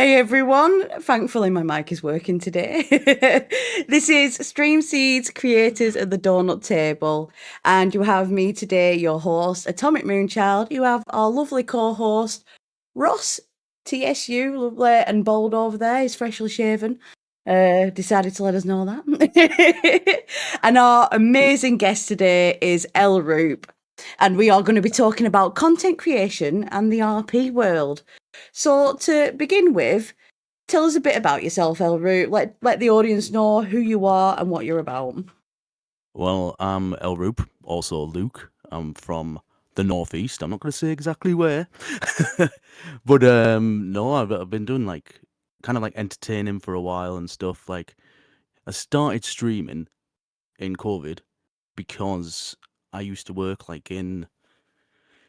Hi everyone. Thankfully my mic is working today. This is Stream Seeds, creators of the Doughnut Table, and you have me today, your host, Atomic Moonchild. You have our lovely co-host, Ross, TSU, lovely and bold over there. He's freshly shaven. Decided to let us know that. And our amazing guest today is El Roop, and we are going to be talking about content creation and the RP world. So to begin with, tell us a bit about yourself, El Roop. Let the audience know who you are and what you're about. Well, I'm El Roop, also Luke. I'm from the northeast. I'm not going to say exactly where, but no, I've been doing like kind of like entertaining for a while and stuff. Like I started streaming in COVID because I used to work like in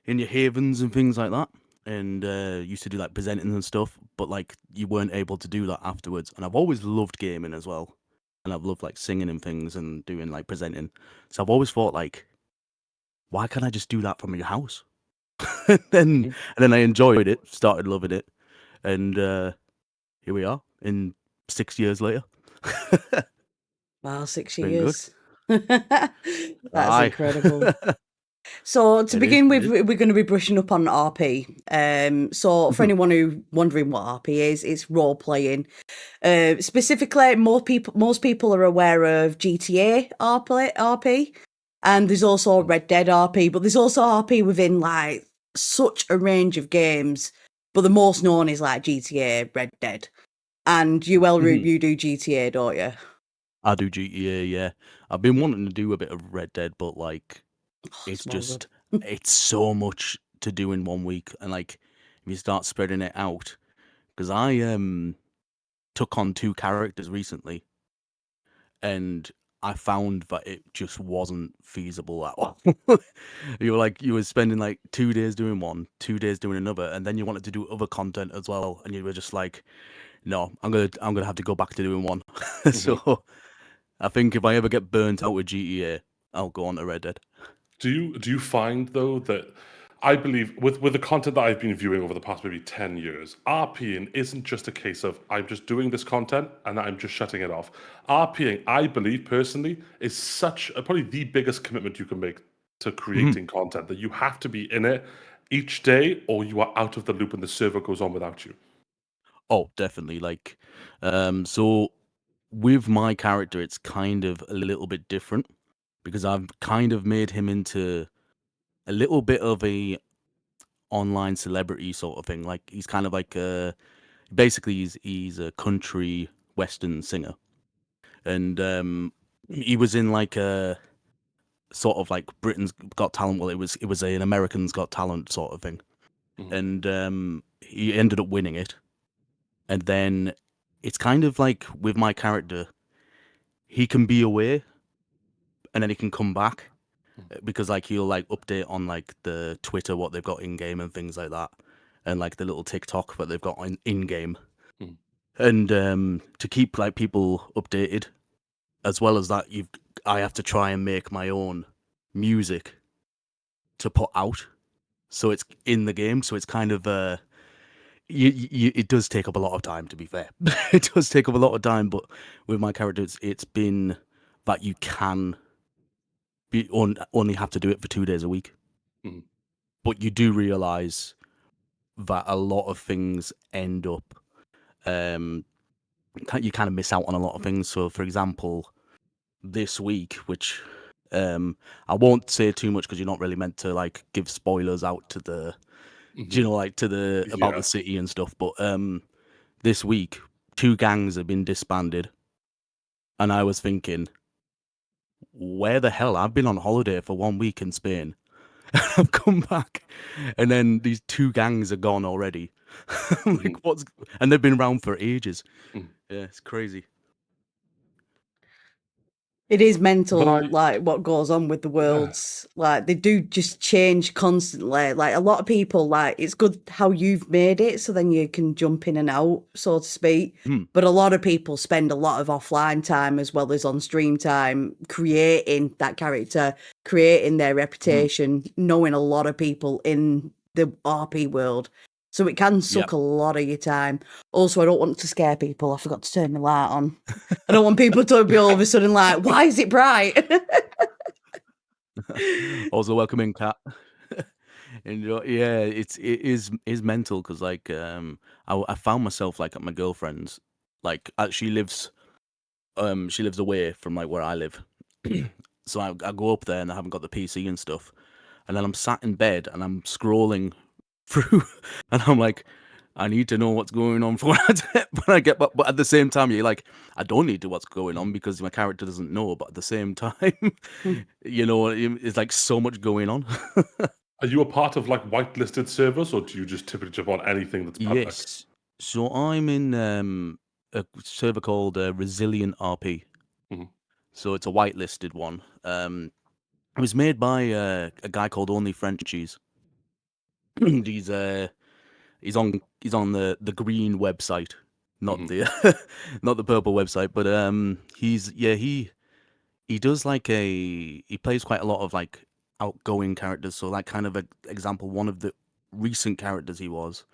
your havens and things like that, and used to do like presenting and stuff. But like you weren't able to do that afterwards. And I've always loved gaming as well, and I've loved like singing and things and doing like presenting. So I've always thought like, why can't I just do that from your house? and then I enjoyed it, started loving it, and here we are in 6 years later. Wow, 6 Been good. years. That's Aye. incredible. So to It begin with, is. we're going to be brushing up on RP. So for anyone who wondering what RP is, it's role playing. Specifically, most people are aware of GTA RP, and there's also Red Dead RP, but there's also RP within like such a range of games. But the most known is like GTA, Red Dead, and you, El Roop, you do GTA, don't you? I do GTA, yeah. I've been wanting to do a bit of Red Dead, but like it's well just it's so much to do in 1 week, and like if you start spreading it out, because I took on 2 characters recently, and I found that it just wasn't feasible at all. You were spending like 2 days doing one, 2 days doing another, and then you wanted to do other content as well, and you were just like, no, I'm gonna have to go back to doing one. So I think if I ever get burnt out with GTA, I'll go on to Red Dead. Do you find though that I believe with the content that I've been viewing over the past maybe 10 years, RPing isn't just a case of I'm just doing this content and I'm just shutting it off. RPing, I believe personally, is probably the biggest commitment you can make to creating content, that you have to be in it each day or you are out of the loop and the server goes on without you. Oh, definitely. Like, so with my character, it's kind of a little bit different because I've kind of made him into a little bit of a online celebrity sort of thing. Like he's kind of like basically he's a country western singer, and he was in like a sort of like Britain's Got Talent. Well, it was an American's Got Talent sort of thing, and he ended up winning it. And then it's kind of like with my character, he can be away and then he can come back because like he'll like update on like the Twitter what they've got in game and things like that, and like the little TikTok that they've got in game, and to keep like people updated, as well as that I have to try and make my own music to put out, so it's in the game, so it's kind of it does take up a lot of time, to be fair. It does take up a lot of time, but with my character it's been that you can only have to do it for 2 days a week. But you do realize that a lot of things end up you kind of miss out on a lot of things. So for example, this week, which I won't say too much because you're not really meant to like give spoilers out to the like to the about the city and stuff, but this week 2 gangs have been disbanded, and I was thinking, where the hell? I've been on holiday for 1 week in Spain. I've come back, and then these 2 gangs are gone already. Like and they've been around for ages. Yeah, it's crazy. It is mental, like what goes on with the worlds. Like they do just change constantly. Like a lot of people, like it's good how you've made it, so then you can jump in and out, so to speak. But a lot of people spend a lot of offline time as well as on stream time creating that character, creating their reputation, knowing a lot of people in the RP world. So it can Yep. suck a lot of your time. Also, I don't want to scare people. I forgot to turn my light on. I don't want people to be all of a sudden like, why is it bright? Also, welcome in, Kat. And yeah, it is mental because like I found myself like at my girlfriend's, like she lives away from like where I live. So I go up there and I haven't got the PC and stuff, and then I'm sat in bed and I'm scrolling through, and I'm like, I need to know what's going on for when I get back. But at the same time, you're like, I don't need to what's going on because my character doesn't know. But at the same time, it's like so much going on. Are you a part of like whitelisted servers, or do you just typically jump on anything that's public? Yes. So I'm in a server called Resilient RP. Mhm. So it's a whitelisted one. It was made by a guy called Only French Cheese. he's he's on the green website, not Mhm. the not the purple website. But he does like he plays quite a lot of like outgoing characters. So like kind of a example, one of the recent characters he was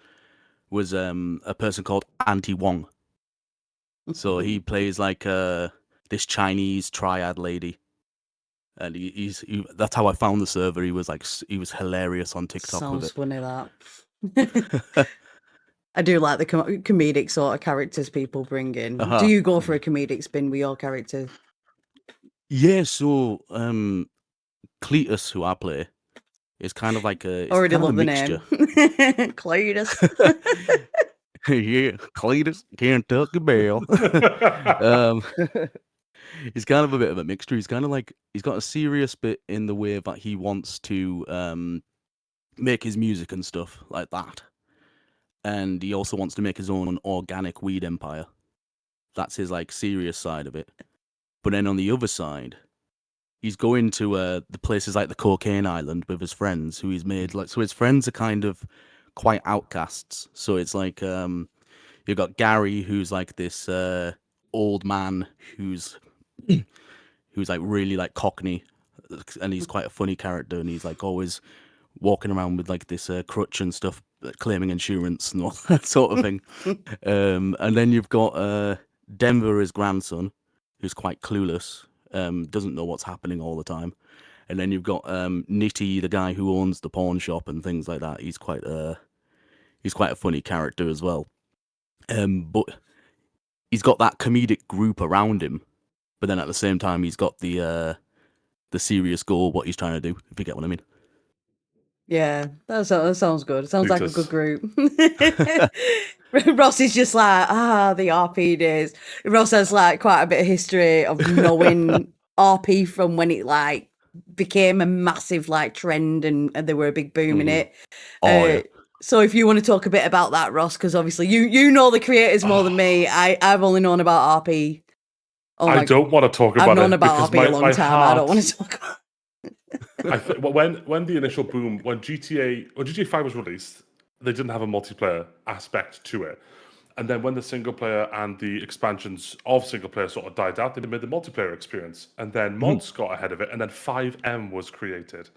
a person called Auntie Wong. So he plays like this Chinese triad lady, and that's how I found the server. He was like he was hilarious on TikTok with Sounds it. funny, that. I do like the comedic sort of characters people bring in. Do you go for a comedic spin with your characters? Yeah, so Cletus, who I play, is kind of like it's Already kind of a love the mixture. name. Cletus. Yeah, Cletus, Kentucky Belle. He's kind of a bit of a mixture. He's kind of like he's got a serious bit in the way that he wants to make his music and stuff like that, and he also wants to make his own organic weed empire. That's his like serious side of it. But then on the other side, he's going to the places like the Cocaine Island with his friends, who he's made like. So his friends are kind of quite outcasts. So it's like you've got Gary, who's like this old man who's like really like Cockney, and he's quite a funny character, and he's like always walking around with like this crutch and stuff, claiming insurance and all that sort of thing. And then you've got Denver, his grandson, who's quite clueless, doesn't know what's happening all the time. And then you've got Nitty, the guy who owns the pawn shop and things like that. He's quite a funny character as well. But he's got that comedic group around him. But then at the same time, he's got the serious goal, what he's trying to do. If you get what I mean. Yeah, that sounds good. It sounds like a good Cletus. group. Ross is just like, the RP days. Ross has like quite a bit of history of knowing RP from when it like became a massive like trend and there were a big boom in it. Oh yeah. So if you want to talk a bit about that, Ross, because obviously you know the creators more than me. I've only known about RP. I don't want to talk about I've known it about because RP a long time. I don't want to talk about when the initial boom, when GTA 5 was released, they didn't have a multiplayer aspect to it. And then when the single player and the expansions of single player sort of died out, they made the multiplayer experience. And then mods got ahead of it, and then 5M was created.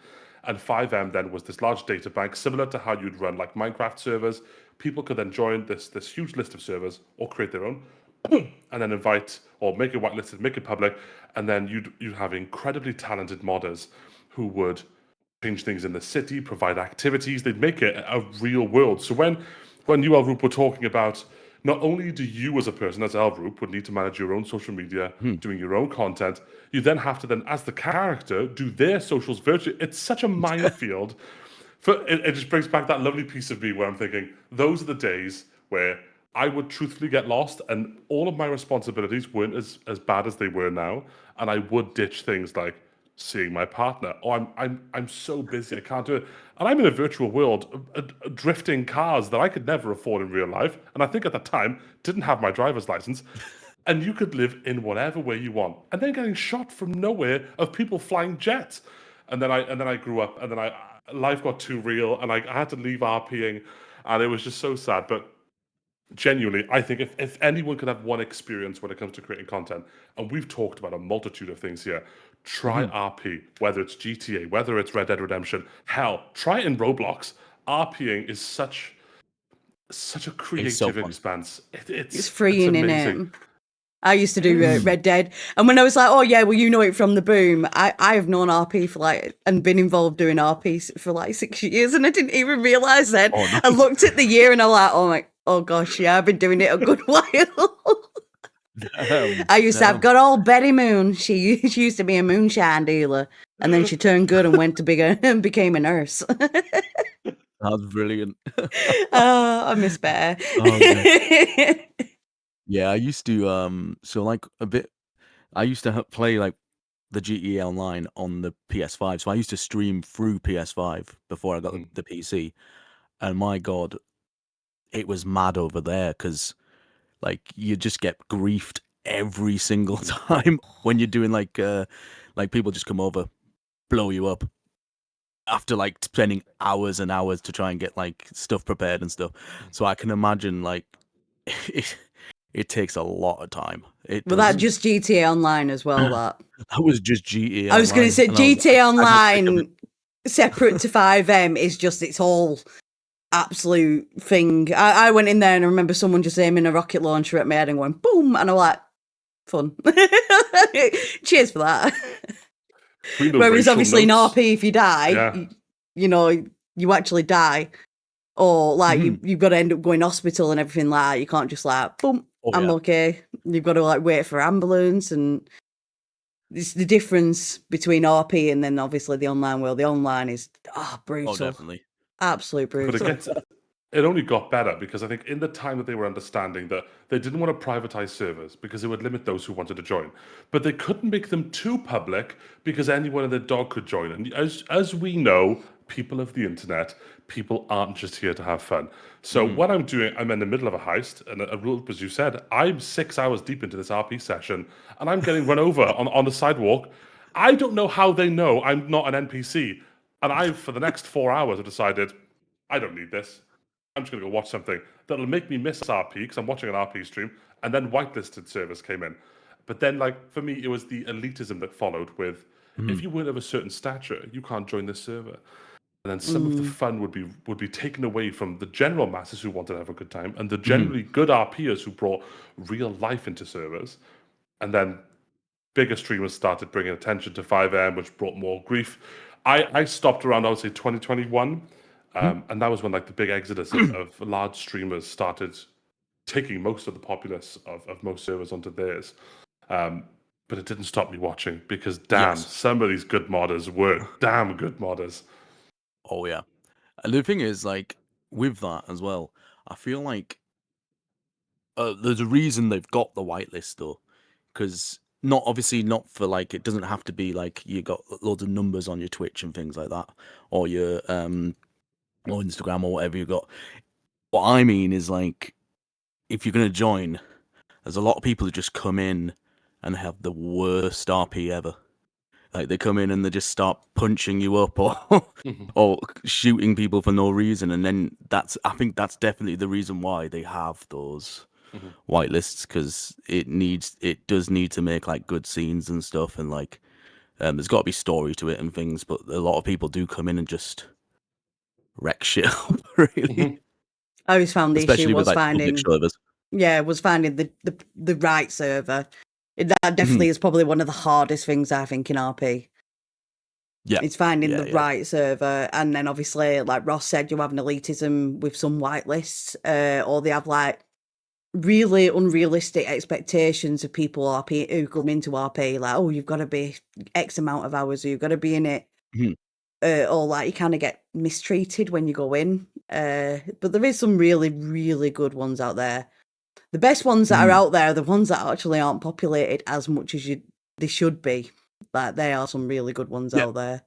And 5M then was this large data bank, similar to how you'd run like Minecraft servers. People could then join this huge list of servers or create their own, and then invite or make it whitelisted, make it public, and then you'd have incredibly talented modders who would change things in the city, provide activities. They'd make it a real world. So when you, Elroop, were talking about not only do you as a person, as Elroop, would need to manage your own social media, doing your own content, you then have to then, as the character, do their socials virtually. It's such a minefield. It just brings back that lovely piece of me where I'm thinking, those are the days where I would truthfully get lost and all of my responsibilities weren't as bad as they were now. And I would ditch things like seeing my partner. Oh, I'm so busy, I can't do it. And I'm in a virtual world, drifting cars that I could never afford in real life. And I think at the time, didn't have my driver's license. And you could live in whatever way you want. And then getting shot from nowhere of people flying jets. And then I grew up, and then life got too real, and I had to leave RPing, and it was just so sad. But genuinely, I think if anyone could have one experience when it comes to creating content, and we've talked about a multitude of things here, try RP, whether it's GTA, whether it's Red Dead Redemption, hell, try it in Roblox. RPing is such such a It's so creative fun. expanse. It's It's freeing in amazing. it. I used to It do is. Red Dead, and when I was like, "Oh yeah, well you know it from the boom," I have known RP for like and been involved doing RP for like 6 years, and I didn't even realize then. Oh, I nice. looked at the year and I'm like, "Oh gosh, yeah, I've been doing it a good while." I used to have good old Betty Moon. She used to be a moonshine dealer, and then she turned good and went to became a nurse. That's brilliant. Oh, I miss Bear. Oh, yeah. Yeah, I used to, so, like, I used to play, like, the GTA Online on the PS5, so I used to stream through PS5 before I got Mhm. the PC, and my god, it was mad over there because, like, you just get griefed every single time when you're doing, like, people just come over, blow you up after, like, spending hours and hours to try and get, like, stuff prepared and stuff. So I can imagine, like, it it takes a lot of time. It Well, that does. just GTA Online as well. That That was just GTA I was going to Online, say and I was GTA I got sick of it. Online, separate to 5M, is just its whole absolute thing. I went in there and I remember someone just aiming a rocket launcher at my head and going boom, and I'm like, fun. Cheers for that. Between the Whereas racial obviously in notes, RP, if you die, yeah. you know, you actually die. Or like Mhm. you've got to end up going hospital and everything like that. You can't just like, boom, Oh, I'm yeah. okay. You've got to like wait for ambulance, and it's the difference between RP and then obviously the online world. The online is Oh, brutal. definitely. Absolute But brutal. it only got better because I think in the time that they were understanding that they didn't want to privatize servers because it would limit those who wanted to join, but they couldn't make them too public because anyone and their dog could join. And as we know, people of the internet, people aren't just here to have fun. So Mhm. what I'm doing, I'm in the middle of a heist, and a rule, as you said, I'm 6 hours deep into this RP session, and I'm getting run over on the sidewalk. I don't know how they know I'm not an NPC, and I've for the next 4 hours have decided I don't need this. I'm just going to go watch something that'll make me miss RP because I'm watching an RP stream. And then whitelisted servers came in. But then, like, for me, it was the elitism that followed with if Mhm. you weren't of a certain stature, you can't join this server. And then some of the Mm. fun would be taken away from the general masses who wanted to have a good time and the Mhm. generally good RPers who brought real life into servers. And then bigger streamers started bringing attention to 5M, which brought more grief. I stopped around, I would say, 2021. Mhm. And that was when like the big exodus of large streamers started taking most of the populace of most servers onto theirs. Um, but it didn't stop me watching because damn, Yes. some of these good modders were damn good modders. Oh, yeah. And the thing is, like, with that as well, I feel like there's a reason they've got the whitelist though, because not obviously not for like it doesn't have to be like you got loads of numbers on your Twitch and things like that, or your or Instagram or whatever you got. What I mean is like if you're gonna join, there's a lot of people who just come in and have the worst RP ever. Like they come in and they just start punching you up or Mhm, or shooting people for no reason, and then I think that's definitely the reason why they have those mhm, whitelists because it does need to make like good scenes and stuff, and like there's got to be story to it and things. But a lot of people do come in and just wreck shit up, really, mhm. I always found the issue especially with was like public finding, servers. was finding the right server. That Mhm. definitely is probably one of the hardest things I think in RP. Yeah, It's finding yeah, the yeah. right server, and then obviously, like Ross said, you have an elitism with some whitelists, or they have like really unrealistic expectations of people RP who come into RP. Like, oh, you've got to be X amount of hours, or you've got to be in it, Mhm. or like you kind of get mistreated when you go in. But there is some really, really good ones out there. The best ones that are Mhm. out there are the ones that actually aren't populated as much as they should be. Like, there are some really good ones Yeah, out there.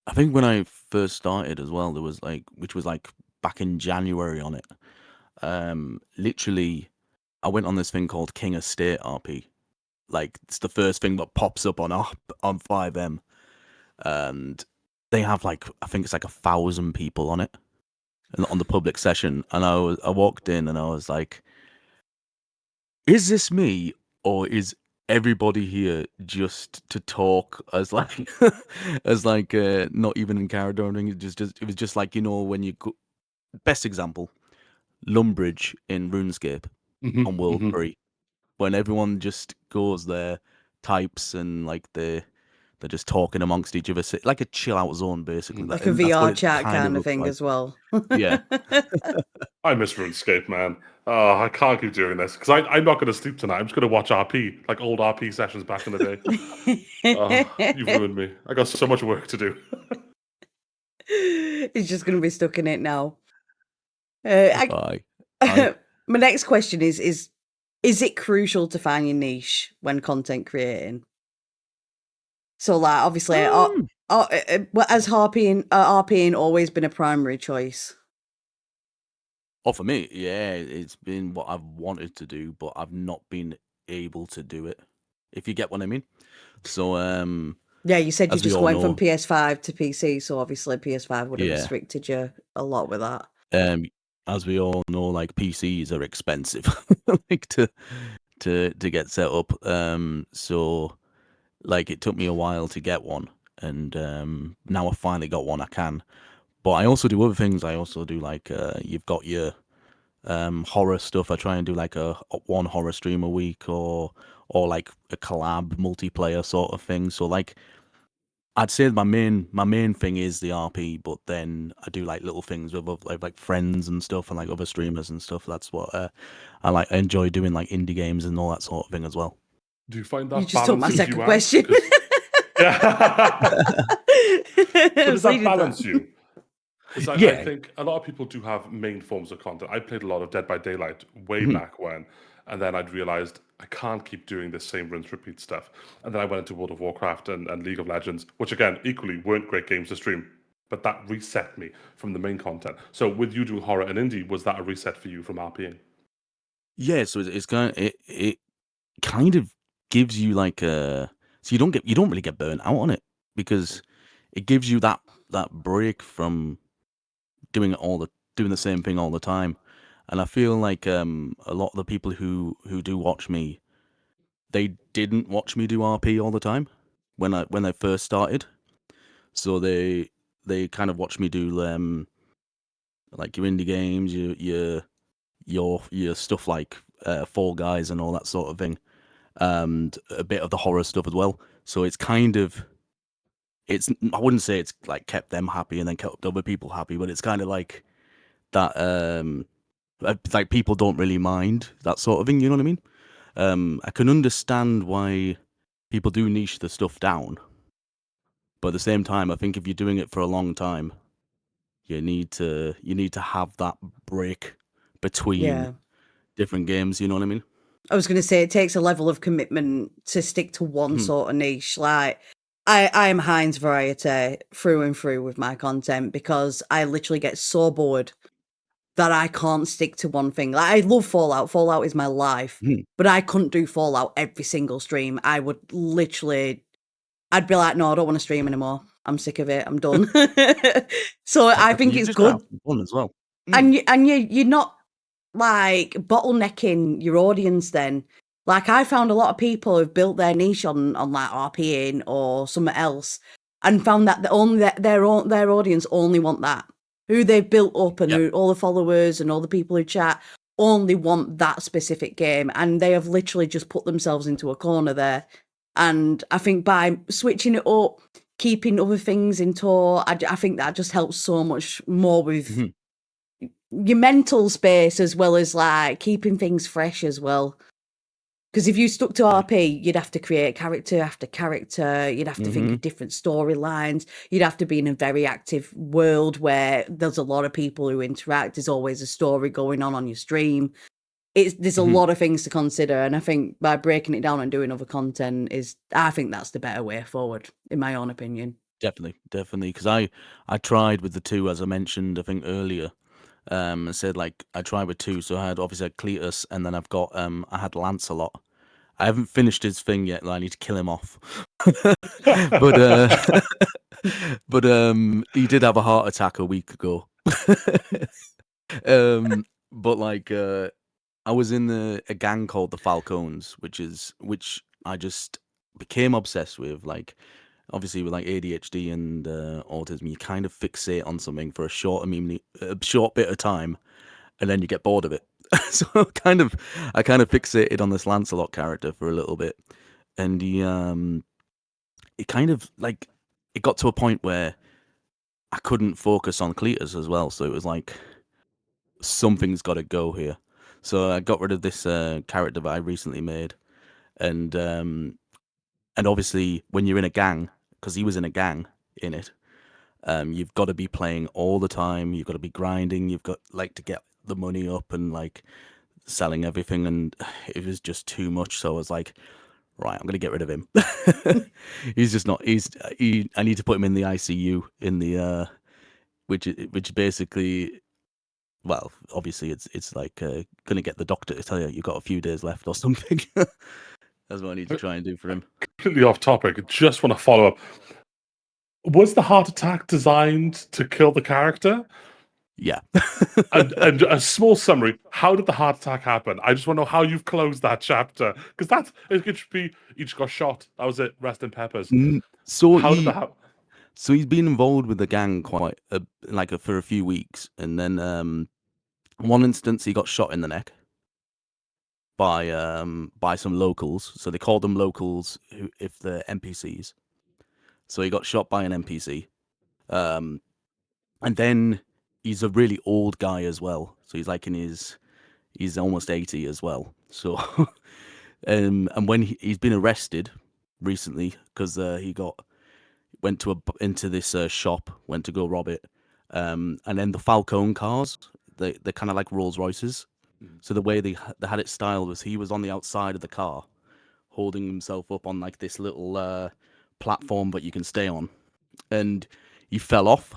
I think when I first started as well, there was like which was like back in January on it. Literally, I went on this thing called King of State RP. Like it's the first thing that pops up on 5M, and they have like I think it's like 1,000 people on it and on the public session. And I walked in and I was like, "Is this me or is everybody here just to talk as like as like not even in character or anything? It was just like when you go, best example. Lumbridge in RuneScape on World 3, when everyone just goes there, types, and like they're just talking amongst each other, like a chill out zone, basically. Like a And that's what VR it chat kind of kind of looks thing like. as well. Yeah. I miss RuneScape, man. Oh, I can't keep doing this because I'm not going to sleep tonight. I'm just going to watch RP, like old RP sessions back in the day. Oh, you've ruined me. I got so much work to do. He's just going to be stuck in it now. I, Aye. my next question is it crucial to find your niche when content creating? So, like, obviously, has RPing always been a primary choice? Oh, for me, yeah, it's been what I've wanted to do, but I've not been able to do it. If you get what I mean. So, Yeah, you said you as we just all went from know, PS5 to PC, so obviously PS5 would have yeah, restricted you a lot with that. as we all know, like PCs are expensive, like to get set up. So like it took me a while to get one, and now I finally got one. I can, but I also do other things. I also do like you've got your horror stuff. I try and do like a one horror stream a week, or like a collab multiplayer sort of thing. So like I'd say my main thing is the RP, but then I do like little things with like friends and stuff, and like other streamers and stuff. That's what I like. I enjoy doing, like indie games and all that sort of thing as well. Do you find You that just took my balances second you out? question. 'Cause- yeah. I But was does that leading to that. balance you? Because I Yeah. think a lot of people do have main forms of content. I played a lot of Dead by Daylight way Mhm. back when, and then I'd realized I can't keep doing this same rinse repeat stuff. And then I went into World of Warcraft and League of Legends, which again, equally weren't great games to stream, but that reset me from the main content. So with you doing horror and indie, was that a reset for you from RPing? Yeah, so it's kind of it kind of gives you like a so you don't really get burnt out on it, because it gives you that break from doing the same thing all the time. And I feel like a lot of the people who do watch me, they didn't watch me do RP all the time when I first started. So they kind of watch me do like your indie games, your stuff like Fall Guys and all that sort of thing, and a bit of the horror stuff as well. So it's kind of I wouldn't say it's like kept them happy and then kept other people happy, but it's kind of like that like people don't really mind that sort of thing, you know what I mean? I can understand why people do niche the stuff down, but at the same time, I think if you're doing it for a long time, you need to have that break between Yeah. different games, you know what I mean? I was going to say it takes a level of commitment to stick to one sort of niche. Like I am Heinz variety through and through with my content, because I literally get so bored that I can't stick to one thing. Like I love Fallout. Fallout is my life, Mhm. but I couldn't do Fallout every single stream. I would literally, I'd be like, no, I don't want to stream anymore. I'm sick of it. I'm done. So I think You it's just gotta have good, some fun as well. and you're not like bottlenecking your audience then. Like I found a lot of people who've built their niche on like RPing or something else, and found that their audience only want that. Who they've built up and Yeah. who all the followers and all the people who chat only want that specific game, and they have literally just put themselves into a corner there. And I think by switching it up, keeping other things in tow, I think that just helps so much more with Mhm. your mental space, as well as like keeping things fresh as well. Because if you stuck to RP, you'd have to create character after character. You'd have to think Mhm. of different storylines. You'd have to be in a very active world where there's a lot of people who interact. There's always a story going on your stream. There's a Mhm. lot of things to consider, and I think by breaking it down and doing other content I think that's the better way forward, in my own opinion. Definitely. Because I tried with the two, as I mentioned, I think earlier. I said like I tried with two, so I had obviously Cletus, and then I had Lancelot. I haven't finished his thing yet. I need to kill him off. But he did have a heart attack a week ago. But like I was in a gang called the Falcons, which I just became obsessed with. Like obviously with like ADHD and autism, you kind of fixate on something for a short bit of time, and then you get bored of it. So I kind of fixated on this Lancelot character for a little bit, and it kind of like it got to a point where I couldn't focus on Cletus as well. So it was like something's got to go here. So I got rid of this character that I recently made, and obviously when you're in a gang, because he was in a gang in it, you've got to be playing all the time. You've got to be grinding. You've got like to get the money up and like selling everything, and it was just too much. So I was like, right, I'm gonna get rid of him. He's just not. I need to put him in the ICU in the which basically, well, obviously it's like gonna get the doctor to tell you you've got a few days left or something. That's what I need to try and do for him. Completely off topic. Just want to follow up. Was the heart attack designed to kill the character? Yeah. And a small summary: how did the heart attack happen? I just want to know how you've closed that chapter, because it should be you just got shot. That was it. Rest in peppers. So How did that happen? So he's been involved with the gang quite for a few weeks, and then one instance he got shot in the neck by some locals. So they called them locals if they're NPCs. So he got shot by an NPC, and then he's a really old guy as well. So he's like he's almost 80 as well. So and when he's been arrested recently because he went into this shop, went to go rob it, and then the Falcone cars, they're kind of like Rolls Royces. So the way they had it styled was he was on the outside of the car, holding himself up on like this little platform that you can stay on, and he fell off,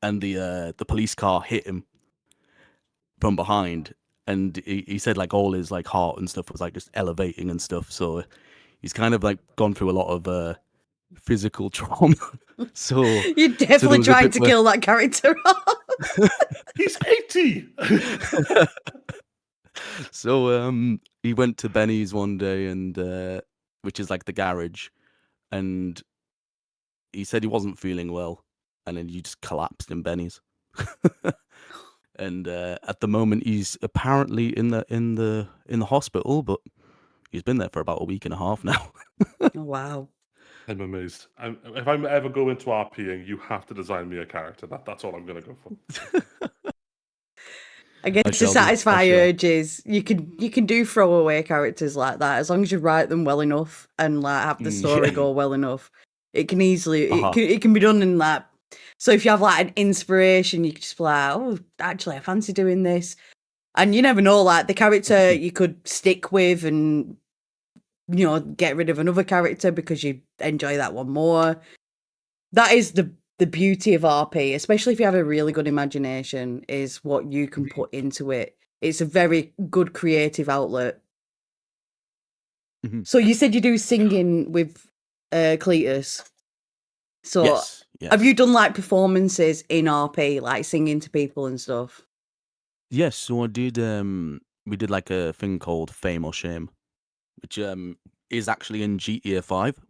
and the police car hit him from behind, and he said like all his like heart and stuff was like just elevating and stuff. So he's kind of like gone through a lot of physical trauma. So You're definitely trying to kill that character off. He's 80. So he went to Benny's one day, and which is like the garage, and he said he wasn't feeling well, and then he just collapsed in Benny's. And at the moment he's apparently in the hospital, but he's been there for about a week and a half now. Oh, wow. I'm amazed. If I'm ever go into RPing, you have to design me a character. That's all I'm going to go for. I guess to satisfy urges, you can do throwaway characters like that as long as you write them well enough and like have the story go well enough. It can easily it can be done in that. So if you have like an inspiration, you can just be like, oh, actually, I fancy doing this, and you never know. Like the character you could stick with, and get rid of another character because you enjoy that one more. That is the beauty of RP, especially if you have a really good imagination, is what you can put into it. It's a very good creative outlet. Mm-hmm. So you said you do singing with Cletus. So yes. Have you done like performances in RP, like singing to people and stuff? Yes, so I did. We did like a thing called Fame or Shame, which is actually in GTA 5.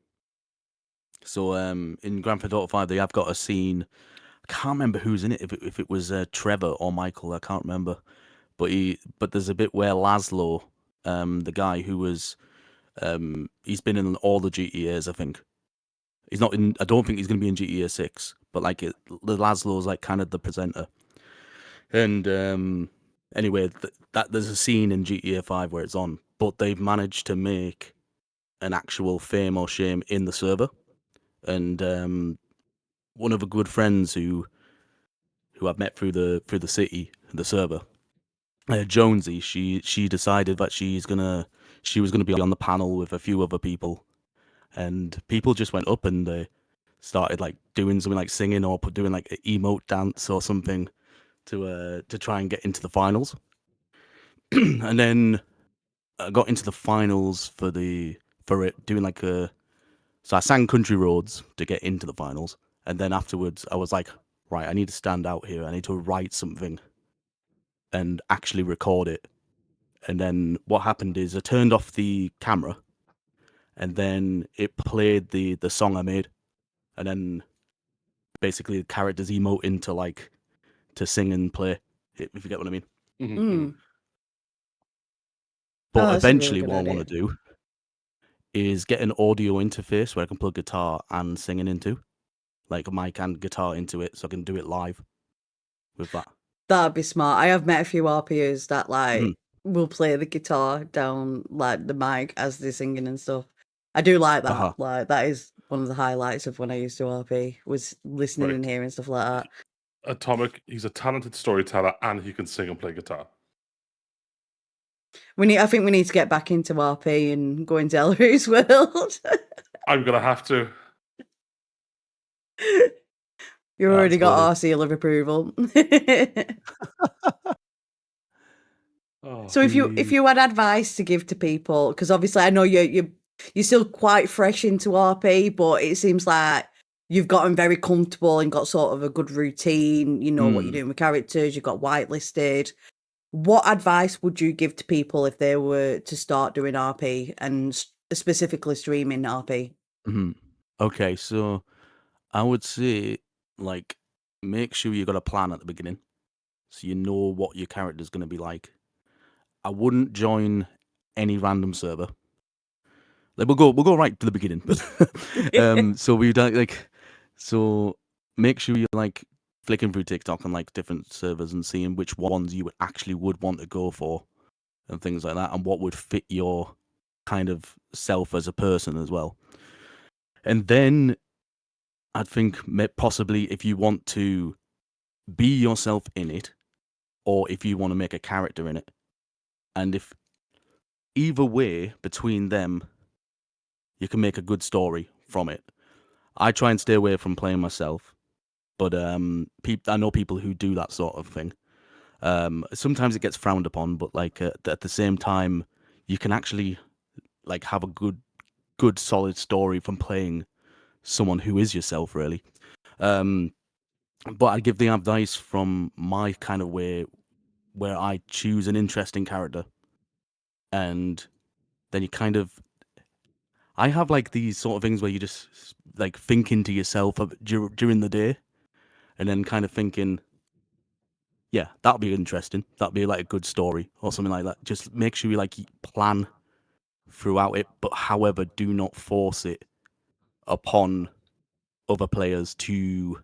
So in Grand Theft Auto 5, they have got a scene. I can't remember who's in it. If it was Trevor or Michael, I can't remember. But there's a bit where Laszlo, the guy who was, he's been in all the GTAs, I think. He's not in. I don't think he's going to be in GTA 6. But like the Laszlo's like kind of the presenter. And anyway, that there's a scene in GTA 5 where it's on, but they've managed to make an actual Fame or Shame in the server. And one of the good friends who I've met through the city, the server, Jonesy, she decided that she was gonna be on the panel with a few other people, and people just went up and they started like doing something like singing or doing like an emote dance or something to try and get into the finals. And then I got into the finals for it doing like so I sang Country Roads to get into the finals, and then afterwards I was like, right, I need to stand out here. I need to write something and actually record it. And then what happened is I turned off the camera, and then it played the song I made, and then basically the characters emote into like to sing and play, if you get what I mean. Mhm, mhm. Mm. Oh, But that's a really eventually, good what I want idea. to do is get an audio interface where I can plug guitar and singing into, like a mic and guitar into it, so I can do it live with that. That'd be smart. I have met a few RPers that Mhm. will play the guitar down like the mic as they're singing and stuff. I do like that. Uh-huh. Like that is one of the highlights of when I used to RP was listening and Right. hearing stuff like that. Atomic, he's a talented storyteller and he can sing and play guitar. I think we need to get back into RP and go into Ellery's world. I'm gonna have to. You already got Absolutely. our seal of approval. Oh, So if you had advice to give to people, because obviously I know you're still quite fresh into RP, but it seems like you've gotten very comfortable and got sort of a good routine. You know what you're Mm. doing with characters. You've got whitelisted. What advice would you give to people if they were to start doing RP and specifically streaming RP? Mhm. Okay, so I would say, like, make sure you got a plan at the beginning, so you know what your character's going to be like. I wouldn't join any random server. Like, we'll go right to the beginning. So we don't like, so make sure you're like flicking through TikTok on like different servers and seeing which ones you actually would want to go for and things like that, and what would fit your kind of self as a person as well. And then I'd think possibly if you want to be yourself in it, or if you want to make a character in it, and if either way between them, you can make a good story from it. I try and stay away from playing myself, but I know people who do that sort of thing. Sometimes it gets frowned upon, but like at the same time, you can actually like have a good solid story from playing someone who is yourself, really. Um, but I give the advice from my kind of way, where I choose an interesting character, and then you kind of I have like these sort of things where you just like thinking to yourself during the day, and then kind of thinking, yeah, that'll be interesting. That'll be like a good story or something like that. Just make sure you like plan throughout it, but however, do not force it upon other players to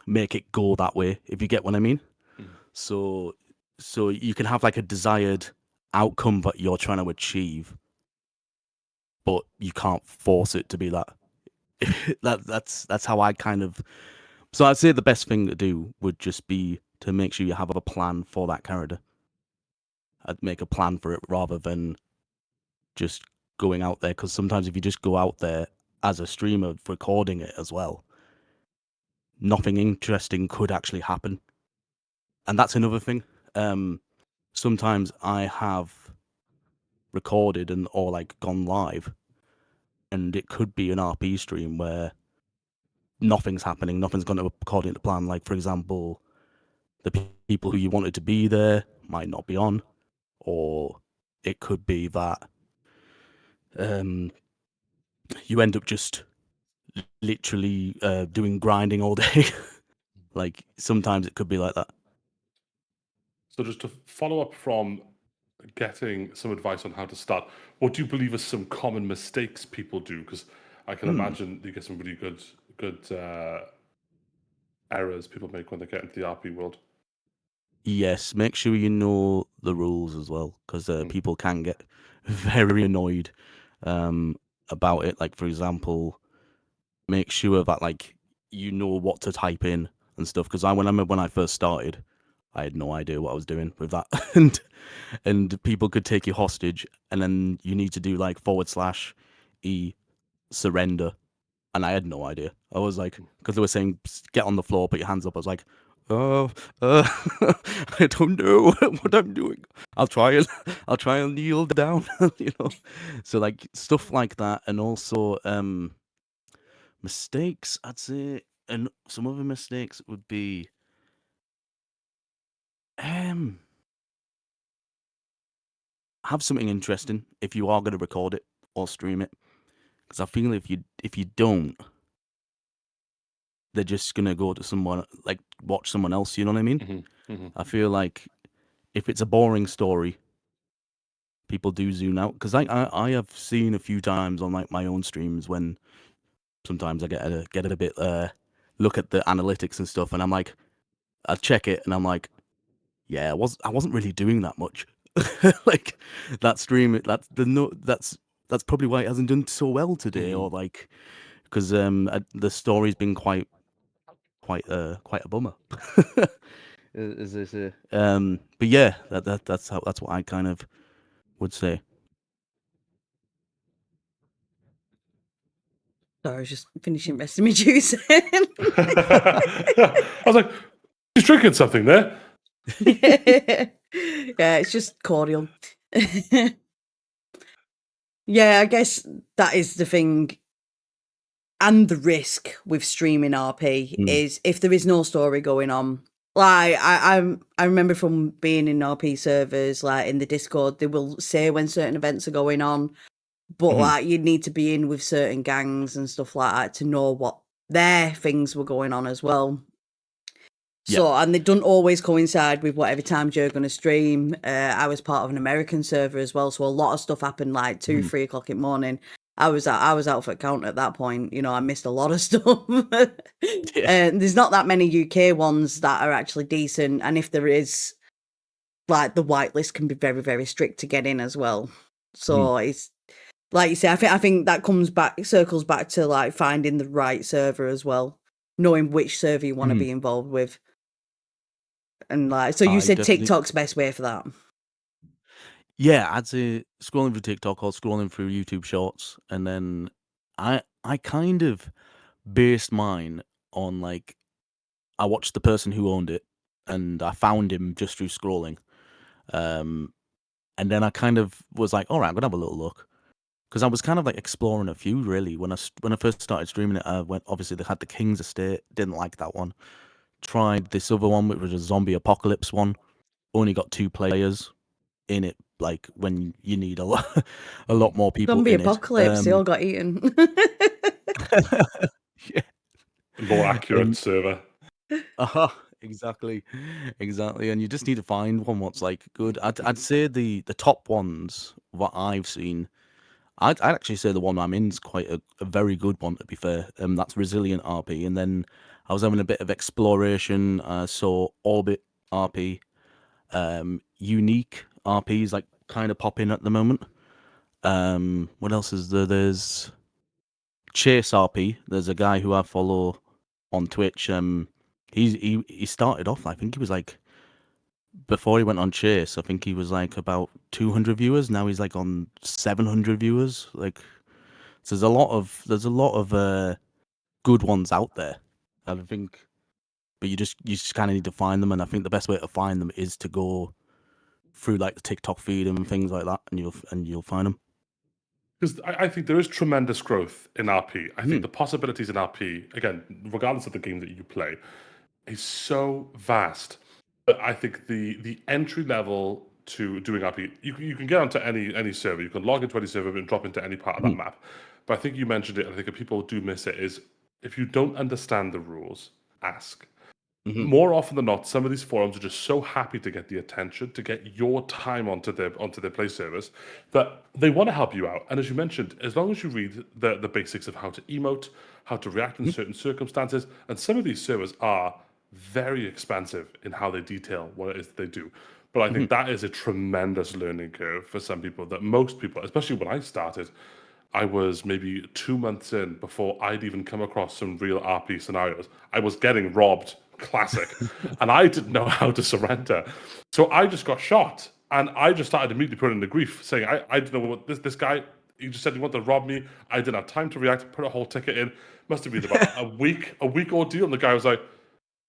make it go that way. If you get what I mean. Mhm. So so you can have like a desired outcome that you're trying to achieve, but you can't force it to be that. That's how I kind of. So I'd say the best thing to do would just be to make sure you have a plan for that character. I'd make a plan for it rather than just going out there, because sometimes if you just go out there as a streamer recording it as well, nothing interesting could actually happen. And that's another thing. Sometimes I have recorded and or like gone live, and it could be an RP stream where nothing's happening, nothing's gone according to plan. Like for example, the people who you wanted to be there might not be on, or it could be that um, you end up just literally doing grinding all day. Like sometimes it could be like that. So just to follow up from getting some advice on how to start, what do you believe are some common mistakes people do? Because I can Hmm. imagine you get some really good errors people make when they get into the RP world. Yes, make sure you know the rules as well, because Mm. people can get very annoyed um, about it. Like for example, make sure that like you know what to type in and stuff. Because I remember when I first started, I had no idea what I was doing with that, and people could take you hostage, and then you need to do like /e surrender, and I had no idea. I was like, because they were saying get on the floor, put your hands up. I was like, oh, I don't know what I'm doing. I'll try and kneel down, you know. So like stuff like that, and also mistakes. I'd say, and some other mistakes would be um have something interesting if you are going to record it or stream it, because I feel if you don't, they're just gonna go to someone like watch someone else. You know what I mean? Mhm. Mhm. I feel like if it's a boring story, people do zoom out because I have seen a few times on like my own streams when sometimes I get a bit look at the analytics and stuff, and I'm like, I check it and I'm like, yeah, I wasn't really doing that much. Like that stream, that's probably why it hasn't done so well today, or like because the story's been quite a bummer. But yeah, that's what I kind of would say. Sorry, I was just finishing resting my juice. I was like, he's drinking something there. Yeah, it's just cordial. Yeah, I guess that is the thing. And the risk with streaming RP is if there is no story going on. Like I remember from being in RP servers, like in the Discord, they will say when certain events are going on, but like you'd need to be in with certain gangs and stuff like that to know what their things were going on as well. Yeah. So, and they don't always coincide with whatever times you're going to stream. I was part of an American server as well, so a lot of stuff happened like 2, 3 o'clock in the morning. I was out for count at that point. You know, I missed a lot of stuff. There's not that many UK ones that are actually decent, and if there is, like the whitelist can be very, very strict to get in as well. So it's like you say, I think that circles back to like finding the right server as well, knowing which server you want to be involved with. And like, so you I said definitely, TikTok's best way for that. yeah, I'd say scrolling through TikTok or scrolling through YouTube Shorts, and then I kind of based mine on like I watched the person who owned it, and I found him just through scrolling, and then I kind of was like, all right, I'm gonna have a little look. Because I was kind of like exploring a few really when I first started streaming it. I went obviously they had the King's Estate, didn't like that one. Tried this other one, which was a zombie apocalypse one. Only got 2 players in it. Like when you need a lot more people Zombie in it. apocalypse, they all got eaten. Yeah, More accurate and server. exactly, exactly. And you just need to find one what's like good. I'd say the top ones what I've seen. I'd actually say the one I'm in is quite a very good one, to be fair. That's Resilient RP. And then I was having a bit of exploration. Saw Orbit RP. Unique RP is like kind of popping at the moment. What else is there? There's Chase RP. There's a guy who I follow on Twitch. He started off, I think he was like, before he went on Chase, I think he was like about 200 viewers. Now he's like on 700 viewers. Like, so there's a lot of good ones out there. I think, but you just kind of need to find them, and I think the best way to find them is to go through like the TikTok feed and things like that, and you'll find them. Because I think there is tremendous growth in RP. I think the possibilities in RP, again, regardless of the game that you play, is so vast. But I think the entry level to doing RP, you can get onto any server. You can log into any server and drop into any part of that map. But I think you mentioned it, and I think if people do miss it, is if you don't understand the rules, ask. More often than not, some of these forums are just so happy to get the attention, to get your time onto their play service, that they want to help you out. And as you mentioned, as long as you read the basics of how to emote, how to react in certain circumstances, and some of these servers are very expansive in how they detail what it is that they do. But I think that is a tremendous learning curve for some people that most people, especially when I started, I was maybe 2 months in before I'd even come across some real RP scenarios. I was getting robbed, classic, and I didn't know how to surrender. So I just got shot, and I just started immediately putting in the grief, saying, I didn't know what this guy, he just said he wanted to rob me. I didn't have time to react, put a whole ticket in. Must have been about a week ordeal. And the guy was like,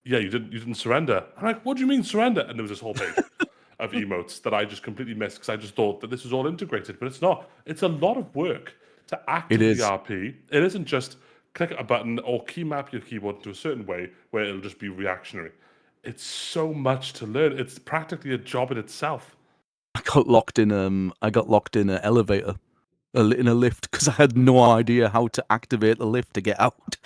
yeah, you didn't surrender. I'm like, what do you mean surrender? And there was this whole page of emotes that I just completely missed because I just thought that this was all integrated, but it's not. It's a lot of work to It actively is. RP. It isn't just click a button or key map your keyboard into a certain way where it'll just be reactionary. It's so much to learn. It's practically a job in itself. I got locked in an elevator, in a lift, because I had no idea how to activate the lift to get out.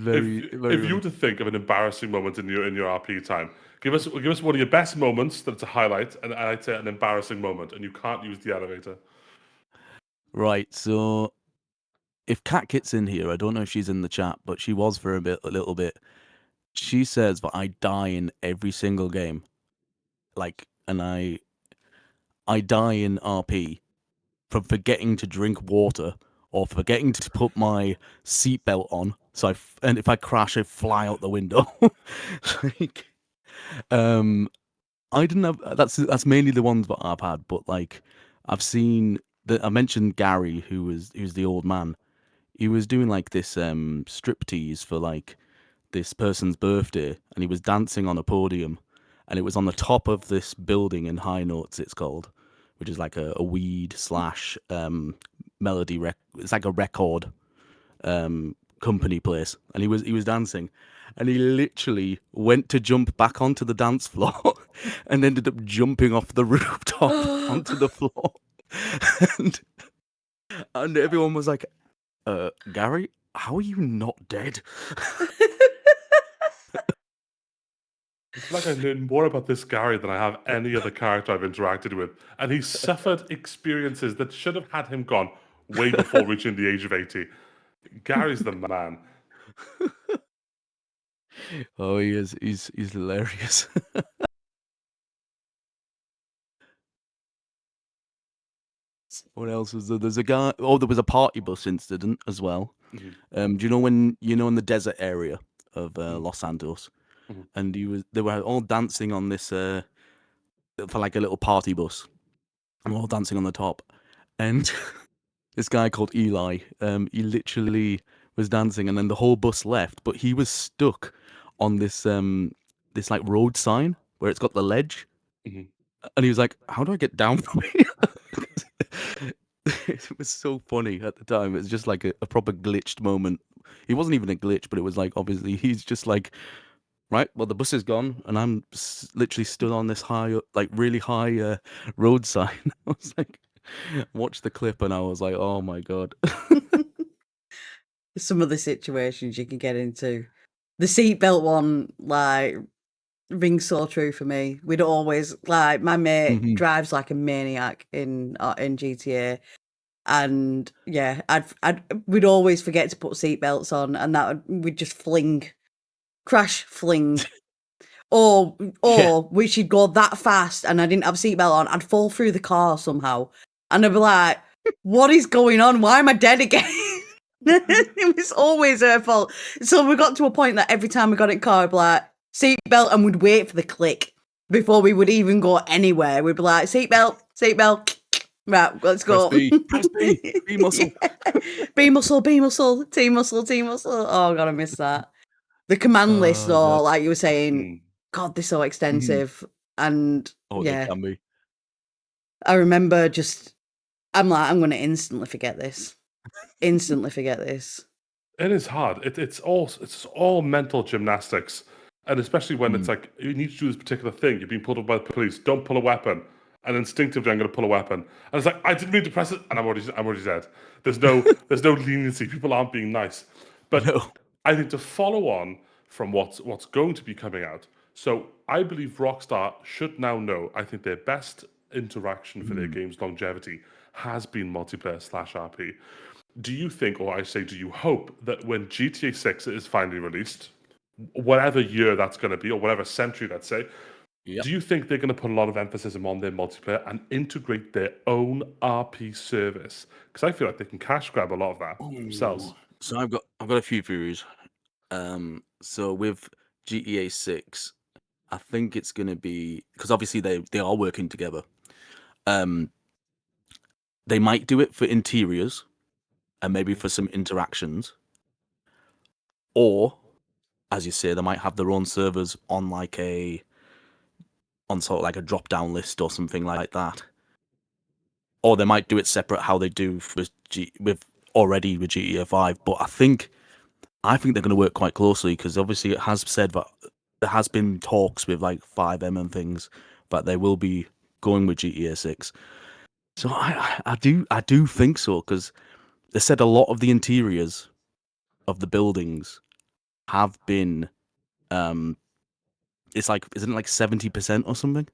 Very, very If you were funny. to think of an embarrassing moment in your RP time, give us one of your best moments that's a highlight, and I'd say an embarrassing moment, and you can't use the elevator. Right, so if Kat Kit's in here, I don't know if she's in the chat, but she was for a little bit. She says that I die in every single game, and I die in RP from forgetting to drink water or forgetting to put my seatbelt on. And if I crash, I fly out the window. like, um, I didn't have that's mainly the ones that I've had, but like I've seen that I mentioned Gary, who's the old man. He was doing like this striptease for like this person's birthday, and he was dancing on a podium, and it was on the top of this building in High Notes, it's called, which is like a weed slash melody it's like a record company place, and he was dancing, and he literally went to jump back onto the dance floor and ended up jumping off the rooftop onto the floor. and, and everyone was like, Gary, how are you not dead? It's like I know more about this Gary than I have any other character I've interacted with, and he suffered experiences that should have had him gone way before reaching the age of 80. Gary's the man. Oh, he is. He's hilarious. What else was there? There's a guy. Oh, there was a party bus incident as well. Mhm. Do you know when in the desert area of Mhm. Los Santos, Mhm. and they were all dancing on this for like a little party bus, and we're all dancing on the top, and this guy called Eli, he literally was dancing, and then the whole bus left, but he was stuck on this like road sign where it's got the ledge. Mhm. And he was like, "How do I get down from here?" It was so funny at the time. It was just like a proper glitched moment. It wasn't even a glitch, but it was like obviously he's just like, right, well the bus is gone, and I'm literally stood on this high, like really high road sign. I was like, watched the clip, and I was like, oh my god. Some of the situations you can get into. The seatbelt one, like, rings so true for me. We'd always like my mate Mhm. drives like a maniac in GTA, and yeah, we'd always forget to put seatbelts on, and we'd just crash, fling. Or Yeah. we should go that fast and I didn't have a seatbelt on, I'd fall through the car somehow. And I'd be like, what is going on? Why am I dead again? It was always her fault. So we got to a point that every time we got in the car, I'd be like, seatbelt, and we'd wait for the click before we would even go anywhere. We'd be like, seatbelt, seatbelt. Right, let's Press go. B. Press B. B muscle. Yeah. B muscle, B muscle, T muscle, T muscle. Oh god, I miss that. The command list, Oh though, god. like you were saying, Mm. God, they're so Mhm. extensive. And Oh, they yeah, can be. I remember I'm like, I'm going to instantly forget this. Instantly forget this. It is hard. It's all mental gymnastics, and especially when it's Mm. like you need to do this particular thing. You're being pulled up by the police. Don't pull a weapon, and instinctively I'm going to pull a weapon. And it's like I didn't mean to press it, and I'm already dead. There's no leniency. People aren't being nice. But No. I think to follow on from what's going to be coming out. So I believe Rockstar should now know. I think their best interaction for their Mm. game's longevity has been multiplayer slash RP. Do you think, or I say, do you hope that when GTA 6 is finally released, whatever year that's going to be, or whatever century, let's say, Yep. do you think they're going to put a lot of emphasis on their multiplayer and integrate their own RP service? Because I feel like they can cash grab a lot of that themselves. Ooh. So I've got a few theories. So with GTA 6, I think it's going to be because obviously they are working together. Um, they might do it for interiors and maybe for some interactions, or as you say, they might have their own servers on sort of like a drop down list or something like that. Or they might do it separate how they do with already with GTA 5. But I think they're going to work quite closely because obviously it has said that there has been talks with like 5M and things that they will be going with GTA 6. So I do think so because they said a lot of the interiors of the buildings have been it's like, isn't it like 70% or something?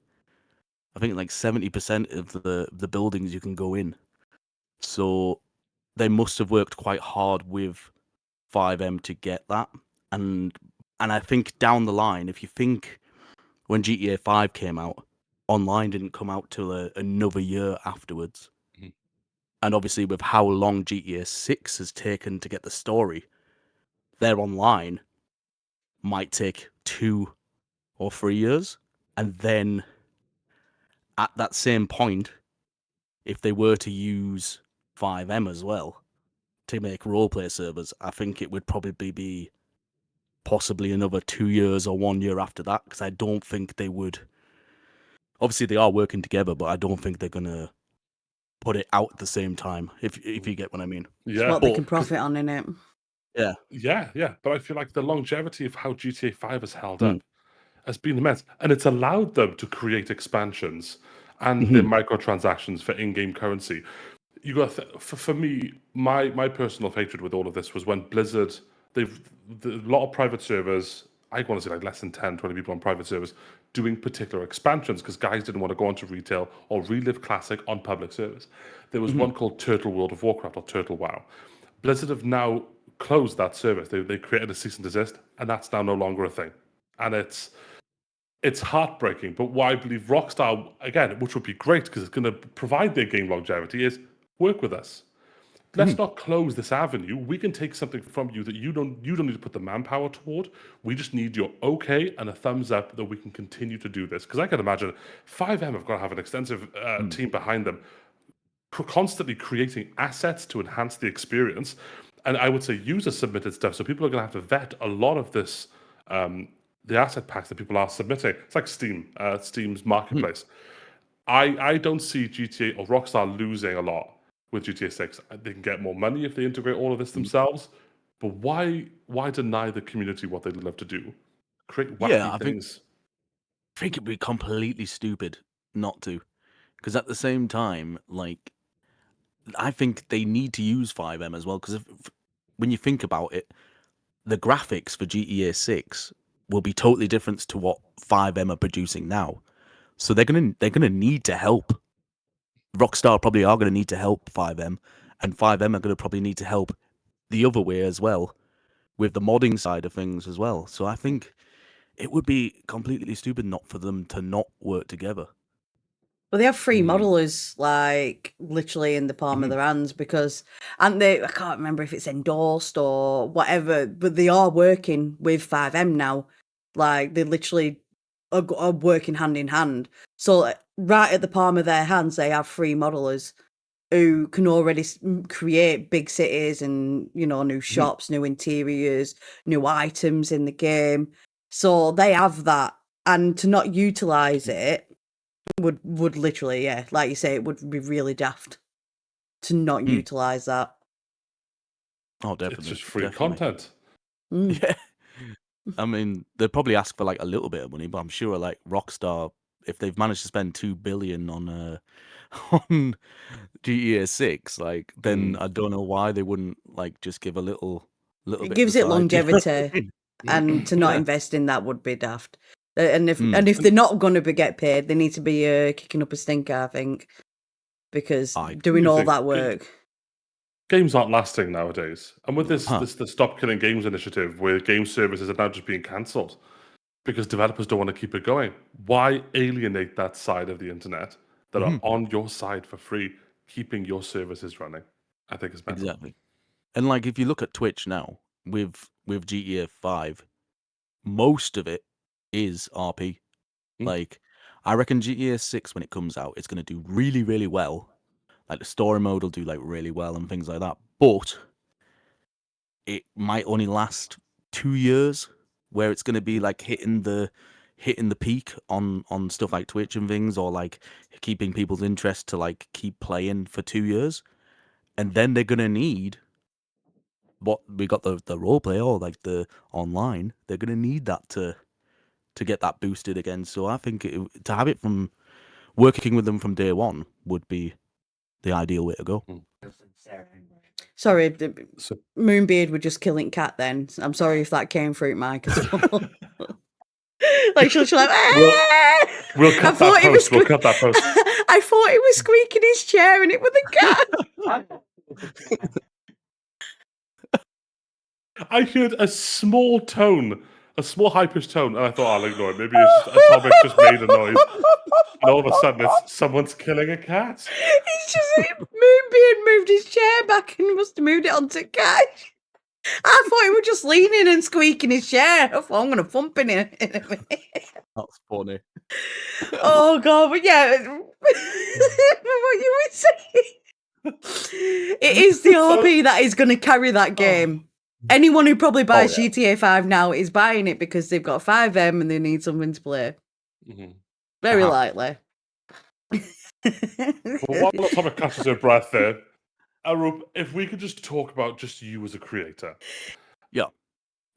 I think like 70% of the buildings you can go in. So they must have worked quite hard with 5M to get that. And I think down the line, if you think when GTA 5 came out, online didn't come out till another year afterwards. Mhm. And obviously with how long GTA 6 has taken to get the story, their online might take 2 or 3 years. And then at that same point, if they were to use 5M as well to make roleplay servers, I think it would probably be possibly another 2 years or 1 year after that, because I don't think they would. Obviously, they are working together, but I don't think they're gonna put it out at the same time. If you get what I mean. It's Yeah, what they But can profit on, innit? yeah, yeah. But I feel like the longevity of how GTA 5 has held Mm. up has been immense, and it's allowed them to create expansions and their Mhm. microtransactions for in-game currency. You got for me, my personal hatred with all of this was when Blizzard, a lot of private servers. I want to say like less than 10, 20 people on private servers doing particular expansions because guys didn't want to go onto retail or relive classic on public servers. There was Mhm. one called Turtle World of Warcraft or Turtle WoW. Blizzard have now closed that service. They created a cease and desist, and that's now no longer a thing. And it's heartbreaking. But what I believe Rockstar, again, which would be great because it's going to provide their game longevity, is work with us. Let's Mhm. not close this avenue. We can take something from you that you don't need to put the manpower toward. We just need your okay and a thumbs up that we can continue to do this. Because I can imagine 5M have got to have an extensive Mm. team behind them, constantly creating assets to enhance the experience. And I would say user submitted stuff. So people are going to have to vet a lot of this, the asset packs that people are submitting. It's like Steam's Mhm. marketplace. I don't see GTA or Rockstar losing a lot with GTA 6. They can get more money if they integrate all of this Mm. themselves. But why deny the community what they'd love to do? Create Yeah, wacky I think things. it'd be completely stupid not to, because at the same time, like, I think they need to use 5M as well, because when you think about it, the graphics for GTA 6 will be totally different to what 5M are producing now. So they're gonna need to help. Rockstar probably are gonna need to help 5M, and 5M are gonna probably need to help the other way as well, with the modding side of things as well. So I think it would be completely stupid not for them to not work together. Well, they have free Mm. modelers, like, literally in the palm of Mhm. their hands because and they I can't remember if it's endorsed or whatever, but they are working with 5M now. Like, they literally are working hand in hand. So, right at the palm of their hands, they have free modelers who can already create big cities and, new shops, new interiors, new items in the game. So, they have that, and to not utilize it would literally, yeah, like you say, it would be really daft to not Mm. utilize that. Oh, It's definitely, just free definitely. content. Mm. Yeah. I mean, they'd probably ask for like a little bit of money, but I'm sure like Rockstar, if they've managed to spend 2 billion on on GTA 6, like then Mm. I don't know why they wouldn't like just give a little It bit gives it aside. You know what I longevity, mean? and to not Yeah. invest in that would be daft. And if Mm. and if they're not going to be get paid, they need to be kicking up a stinker, I think, because I doing You all think that work. games aren't lasting nowadays, and with this huh. this the Stop Killing Games initiative, where game services are now just being cancelled because developers don't want to keep it going. Why alienate that side of the internet that are Mhm. on your side for free, keeping your services running? I think it's mental. Exactly. And like if you look at Twitch now with GTA 5, most of it is RP. Mm. Like I reckon GTA 6 when it comes out, it's going to do really really well. Like the story mode will do like really well and things like that. But it might only last 2 years, where it's going to be like hitting the peak on stuff like Twitch and things, or like keeping people's interest to like keep playing for 2 years, and then they're going to need what we got the role play or like the online. They're going to need that to get that boosted again. So I think to have it from working with them from day one would be the ideal way to go. Mm. Sorry, So Moonbeard were just killing cat then. I'm sorry if that came through Mike as well. Like she'll like, we'll cut that post. We'll cut that post. I thought he was squeaking his chair and it was the cat. I heard a small tone, a small high-pitched tone, and I thought, I'll ignore it. Maybe it's just Atomic just made a noise. And all of a sudden, it's someone's killing a cat. He's just Moonbeard moved his chair back and must have moved it onto Cash. I thought he was just leaning and squeaking his chair. I thought I'm going to thump in it in a minute. That's funny. Oh god, but yeah, what you were saying. It is the RP that is going to carry that game. Anyone who probably buys GTA 5 now is buying it because they've got 5M and they need something to play. Mm-hmm. Very likely. Well, while Atomic catches her breath there, Arup, if we could just talk about just you as a creator. Yeah.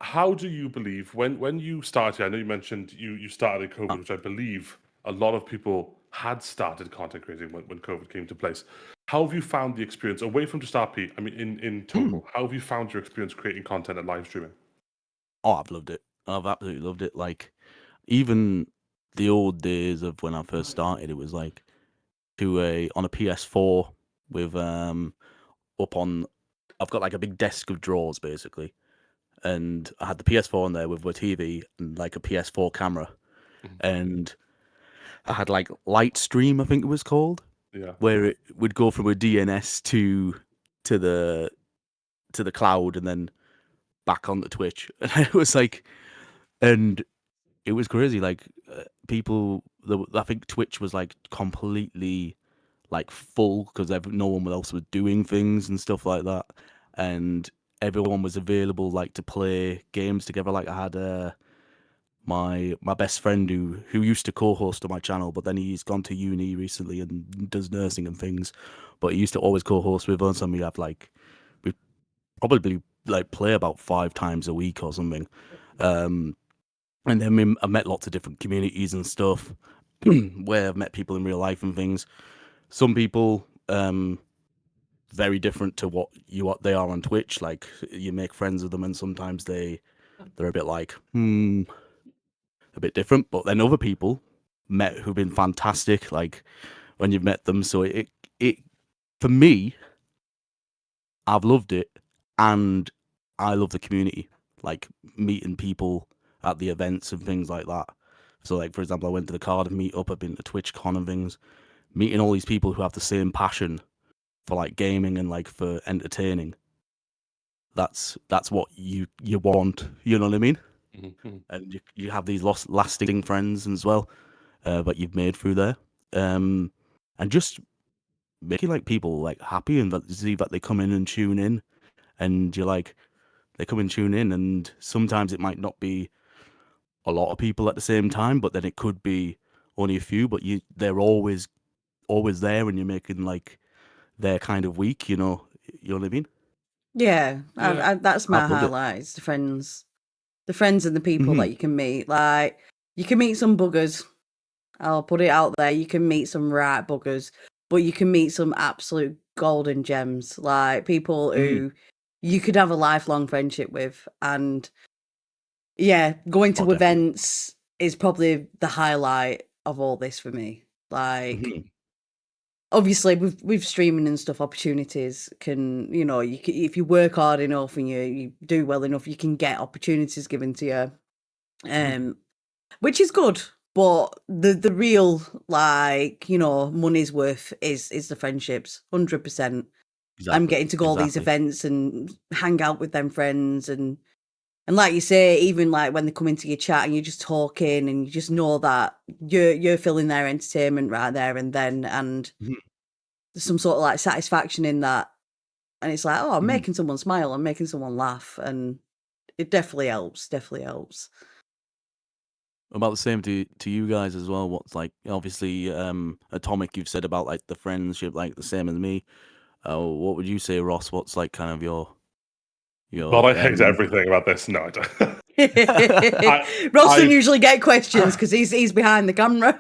How do you believe, when you started, I know you mentioned you started in COVID, which I believe a lot of people had started content creating when COVID came to place. How have you found the experience, away from just RP, I mean, in total, how have you found your experience creating content and live streaming? Oh, I've loved it. I've absolutely loved it. Like, even the old days of when I first started, it was like on a PS4 with up on. I've got like a big desk of drawers basically, and I had the PS4 on there with a TV and like a PS4 camera, and I had like Lightstream, I think it was called, where it would go from a DNS to the cloud and then back on the Twitch, and it was like, and it was crazy. Like people, I think Twitch was like completely like full because no one else was doing things and stuff like that, and everyone was available like to play games together. Like I had my best friend who used to co-host on my channel, but then he's gone to uni recently and does nursing and things. But he used to always co-host with us, and we probably like play about 5 times a week or something. And then I met lots of different communities and stuff where I've met people in real life and things. Some people very different to what they are on Twitch. Like you make friends with them, and sometimes they're a bit like a bit different. But then other people met who've been fantastic. Like when you've met them, so it for me, I've loved it, and I love the community. Like meeting people at the events and things like that. So like for example, I went to the Cardiff meetup. I've been to TwitchCon and things. Meeting all these people who have the same passion for like gaming and like for entertaining. That's what you want, you know what I mean? Mm-hmm. And you have these lasting friends as well that you've made through there, and just making like people like happy and that see that they come in and tune in, and you're like they come and tune in, and sometimes it might not be a lot of people at the same time, but then it could be only a few, but they're always there, and you're making like their kind of week, you know what I mean? Yeah. That's my highlights. The friends and the people that you can meet. Like you can meet some buggers. I'll put it out there. You can meet some right buggers, but you can meet some absolute golden gems, like people who you could have a lifelong friendship with. And yeah, going to events is probably the highlight of all this for me. Like obviously with streaming and stuff, opportunities can, if you work hard enough and you do well enough, you can get opportunities given to you, which is good. But the real, like, money's worth is the friendships, 100%. Exactly. I'm getting to go all these events and hang out with them friends, and like you say, even like when they come into your chat and you're just talking and you just know that you're filling their entertainment right there and then, and there's some sort of like satisfaction in that, and it's like, oh, I'm making someone smile, I'm making someone laugh, and it definitely helps. About the same to you guys as well. What's like obviously Atomic, you've said about like the friendship, like the same as me. What would you say, Ross? What's like kind of your Well, I hate everything about this. No, I don't. Ross doesn't usually get questions because he's behind the camera.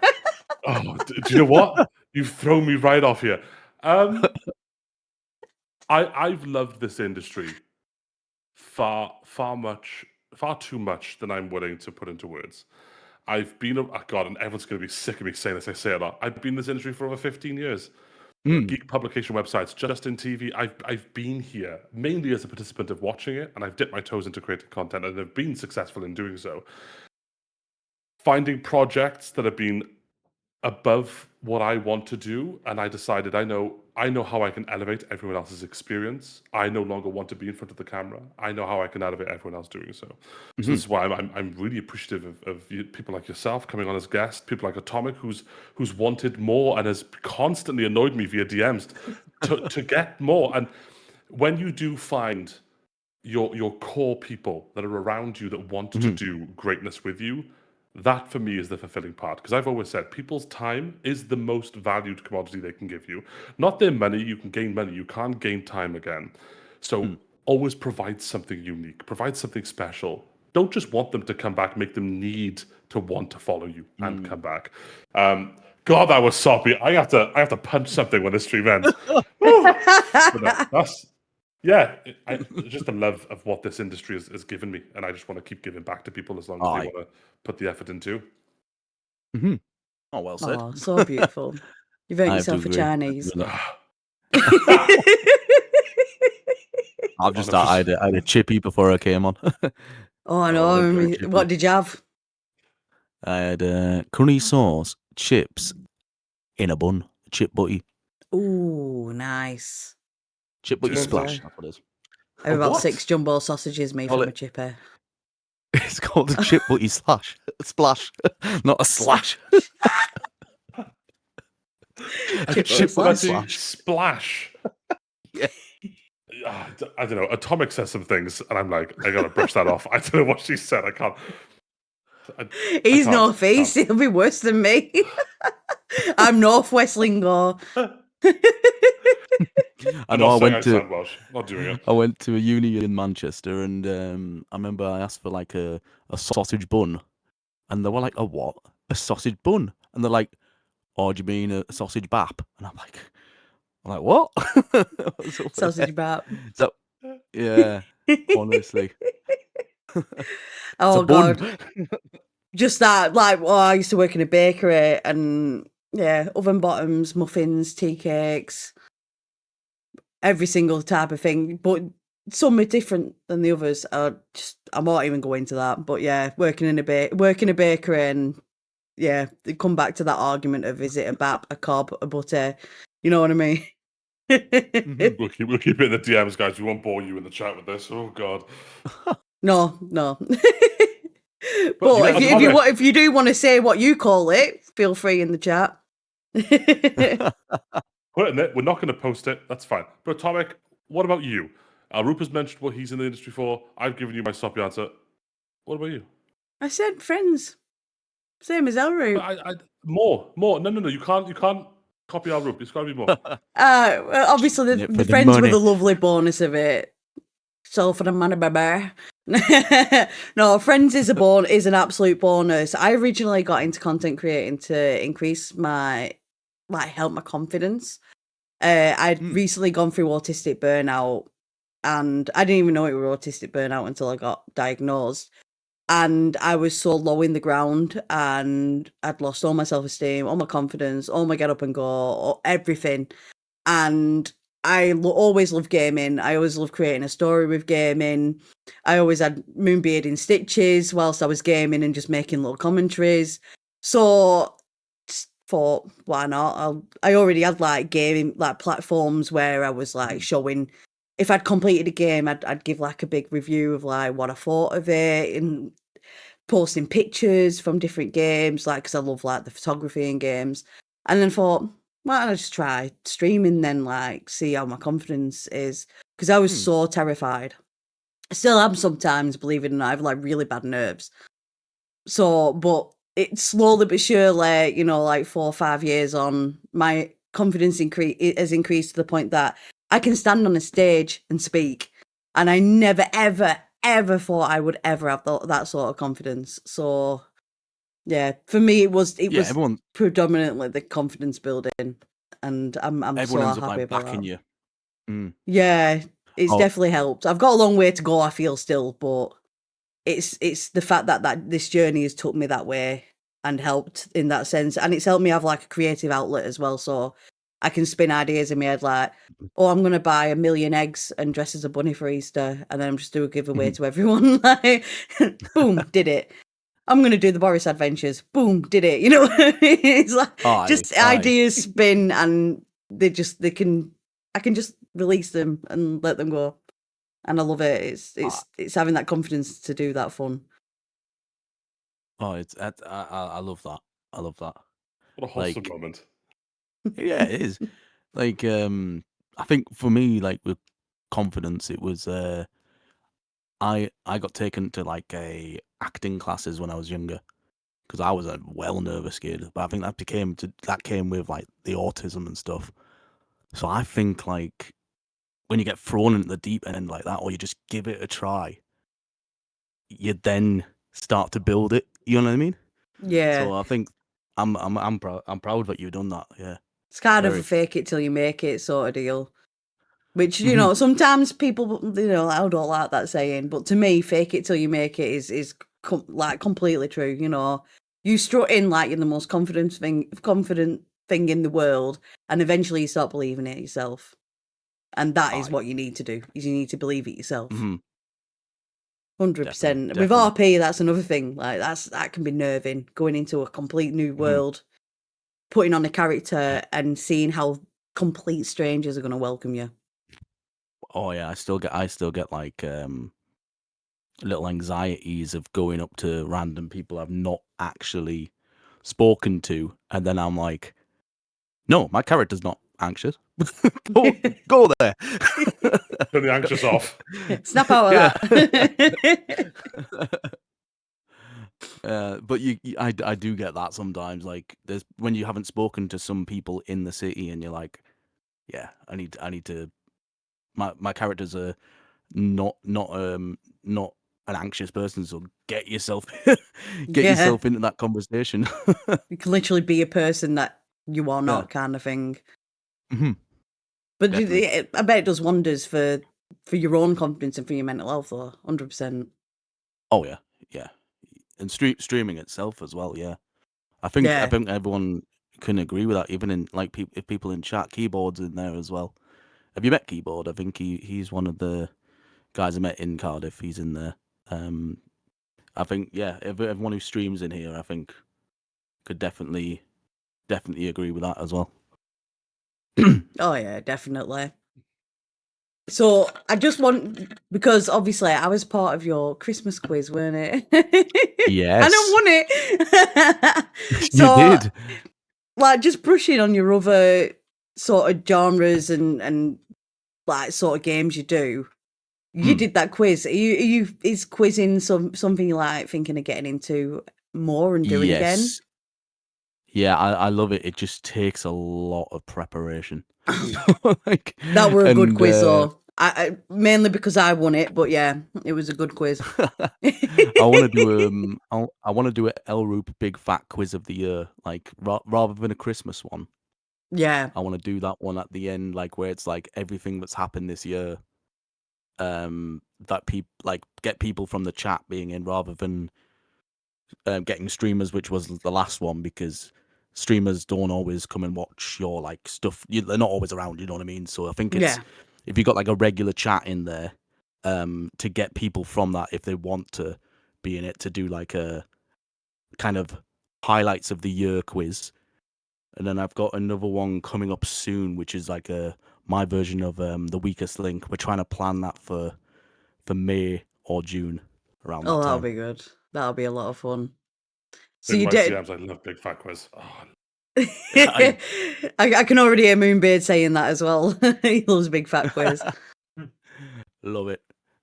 Oh, do you know what? You've thrown me right off here. I've loved this industry far too much than I'm willing to put into words. I've been, God, and everyone's going to be sick of me saying this. I say it a lot. I've been in this industry for over 15 years. Geek publication websites, Justin TV. I've been here mainly as a participant of watching it, and I've dipped my toes into creating content, and I've been successful in doing so. Finding projects that have been above what I want to do, and I decided I know how I can elevate everyone else's experience. I no longer want to be in front of the camera. I know how I can elevate everyone else doing so. So this is why I'm really appreciative of people like yourself coming on as guests, people like Atomic, who's wanted more and has constantly annoyed me via DMs to get more. And when you do find your core people that are around you that want to do greatness with you, that for me is the fulfilling part. Because I've always said people's time is the most valued commodity they can give you. Not their money. You can gain money. You can't gain time again. So always provide something unique. Provide something special. Don't just want them to come back. Make them need to want to follow you and come back. God, that was soppy. I have to punch something when this stream ends. That's just the love of what this industry has given me, and I just want to keep giving back to people as long as they want to put the effort into. Oh, well said. Oh, so beautiful. You've earned I have to yourself a agree. Chinese. I've just I had a chippy before I came on. Oh, I know. very chippy. What did you have? I had curry sauce, chips in a bun, chip butty. Ooh, nice. Chip butty Turns splash. out- That's what it is. I have about what? 6 jumbo sausages made Call from it- a chipper. It's called a chip butty splash, not a slash. Chip Chip butty butty slash. Splash. Yeah. I don't know. Atomic says some things, and I'm like, I gotta brush that off. I don't know what she said. I can't. He's can't, North East. He'll be worse than me. I'm Northwest lingo. I I'm know. not I saying went I to sound Welsh. Not doing it. I went to a uni in Manchester, and I remember I asked for like a sausage bun, and they were like, "A what? A sausage bun?" And they're like, "Oh, do you mean a sausage bap?" And I'm like, "What?" What's up with Sausage that? bap. So, yeah, honestly, Oh, it's a bun. God. Just that, like, I used to work in a bakery, and yeah, oven bottoms, muffins, tea cakes, every single type of thing. But some are different than the others. I won't even go into that. But yeah, working in a bakery, and yeah, they come back to that argument of, is it a bap, a cob, a butter? You know what I mean? We'll keep it in the DMs, guys. We won't bore you in the chat with this. Oh God. No. But But yeah, if you do want to say what you call it, feel free in the chat. Put it in it. We're not going to post it. That's fine. But Atomic, what about you? Rupert's mentioned what he's in the industry for. I've given you my soppy answer. What about you? I said friends. Same as Elroot. More. No. You can't copy our Ruper. It's got to be more. Well, obviously Yeah, for the the friends were money. the lovely bonus of it. So for the money, baby. No, friends is an absolute bonus. I originally got into content creating to increase help my confidence. I'd recently gone through autistic burnout, and I didn't even know it was autistic burnout until I got diagnosed. And I was so low in the ground, and I'd lost all my self-esteem, all my confidence, all my get up and go, everything. And I always loved gaming. I always loved creating a story with gaming. I always had Moonbeard in stitches whilst I was gaming and just making little commentaries. So just thought, why not? I already had like gaming like platforms where I was like showing, if I'd completed a game, I'd give like a big review of like what I thought of it, and posting pictures from different games, like, because I love like the photography in games. And then thought, why don't I just try streaming then, like, see how my confidence is, because I was so terrified. I still am sometimes, believe it or not. I have like really bad nerves. So, but it slowly but surely, you know, like 4 or 5 years on, my confidence has increased to the point that I can stand on a stage and speak. And I never, ever thought I would ever have that sort of confidence. So, yeah, for me, it was Everyone predominantly the confidence building, and I'm so ends up happy like about backing that. you. Mm. Yeah, it's Oh, definitely helped. I've got a long way to go, I feel still, but it's the fact that this journey has took me that way and helped in that sense, and it's helped me have like a creative outlet as well, so I can spin ideas in my head like, oh, I'm gonna buy 1,000,000 eggs and dress as a bunny for Easter, and then I'm just do a giveaway mhm. to everyone. Like, boom, did it. I'm gonna do the Boris Adventures. Boom, did it. You know, it's like Aye, just aye. ideas spin, and they can. I can just release them and let them go, and I love it. Ah, It's having that confidence to do that fun. oh, I love that. I love that. What a wholesome Like, moment. yeah, it is. Like, I think for me, like with confidence, it was I got taken to like a acting classes when I was younger because I was a well nervous kid. But I think that came with like the autism and stuff. So I think like when you get thrown into the deep end like that, or you just give it a try, you then start to build it. You know what I mean? Yeah, So I think I'm proud that you've done that. Yeah, it's kind of a very. fake it till you make it sort of deal. Which, Hmm. sometimes people, I don't like that saying, but to me, fake it till you make it is like completely true. You strut in like you're the most confident thing in the world, and eventually you start believing it yourself. And that is Aye. what you need to do. Is you need to believe it yourself. Hmm. Definitely, 100%. With definitely. RP, that's another thing. Like that can be nerving. Going into a complete new Hmm. world, putting on a character, and seeing how complete strangers are going to welcome you. Oh yeah, I still get like little anxieties of going up to random people I've not actually spoken to, and then I'm like, no, my character's not anxious. go go there. Turn the anxious off. Snap out of Yeah. that. But I do get that sometimes. Like, there's when you haven't spoken to some people in the city, and you're like, yeah, I need to. My characters are not an anxious person, so get yourself get Yeah, yourself into that conversation. you can literally be a person that you are Yeah. not, kind of thing. Hmm. But Definitely. I bet it does wonders for your own confidence and for your mental health, though. 100%. Oh yeah, yeah, and streaming itself as well. Yeah, I Yeah, think everyone can agree with that. Even in like if people in chat, keyboards in there as well. Have you met Keyboard? I think he's one of the guys I met in Cardiff. He's in there. Um, I think yeah, everyone who streams in here, I think could definitely agree with that as well. oh yeah, definitely. So I just want, because obviously I was part of your Christmas quiz, weren't it? And I Yes, won it. you So, did. like, just brushing on your other sort of genres and like sort of games you do. You Hmm. did that quiz. Is quizzing something you like thinking of getting into more and doing again? Yes. Yeah, I love it. It just takes a lot of preparation. Like, That were a good and quiz, though. I mainly because I won it, but yeah, it was a good quiz. I want to do I want to do a El Roop Big Fat Quiz of the Year, like rather than a Christmas one. Yeah, I want to do that one at the end, like where it's like everything that's happened this year. That people like get people from the chat being in rather than getting streamers, which was the last one because streamers don't always come and watch your like stuff. They're not always around. You know what I mean? So I think it's yeah, if you got like a regular chat in there, to get people from that if they want to be in it to do like a kind of highlights of the year quiz. And then I've got another one coming up soon, which is like a my version of the weakest link. We're trying to plan that for May or June around oh, that that'll time. be good. That'll be a lot of fun. So In you my did. DMs, I love Big Fat Quiz. Oh, I I can already hear Moonbeard saying that as well. He loves Big Fat Quiz. love it.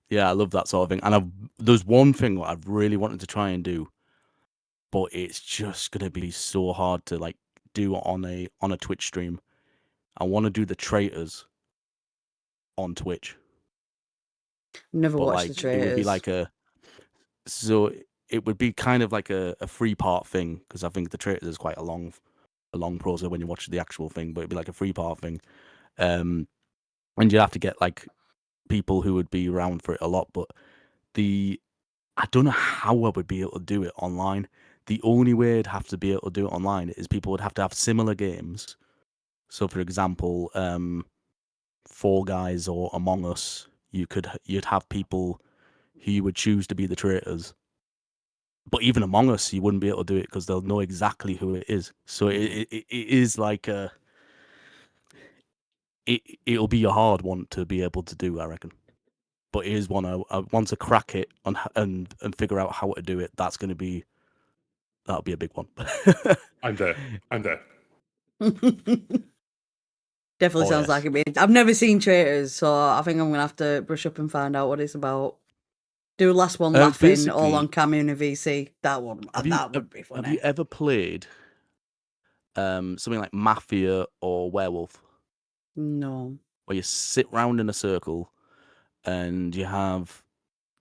Yeah, I love that sort of thing. And there's one thing that I've really wanted to try and do, but it's just gonna be so hard to like do on a Twitch stream. I want to do the traitors on Twitch, Never but watched The like it would be Traitors. like so it would be kind of like a 3-part thing because I think the traitors is quite a long process when you watch the actual thing, but it'd be like a 3-part thing. Um, and you'd have to get like people who would be around for it a lot. But I don't know how I would be able to do it online. The only way I'd have to be able to do it online is people would have to have similar games. So, for example, Fall Guys or Among Us, you'd have people who you would choose to be the traitors. But even Among Us, you wouldn't be able to do it because they'll know exactly who it is. So it is like it'll be a hard one to be able to do, I reckon. But it is one I want to crack it and figure out how to do it. That'll be a big one. I'm there. Definitely Oh, sounds like yes. it. I've never seen Traitors, so I think I'm gonna have to brush up and find out what it's about. Do last one laughing all on Basically, Cam in a VC. That would be have you funny. ever played something like Mafia or Werewolf, No. where you sit round in a circle and you have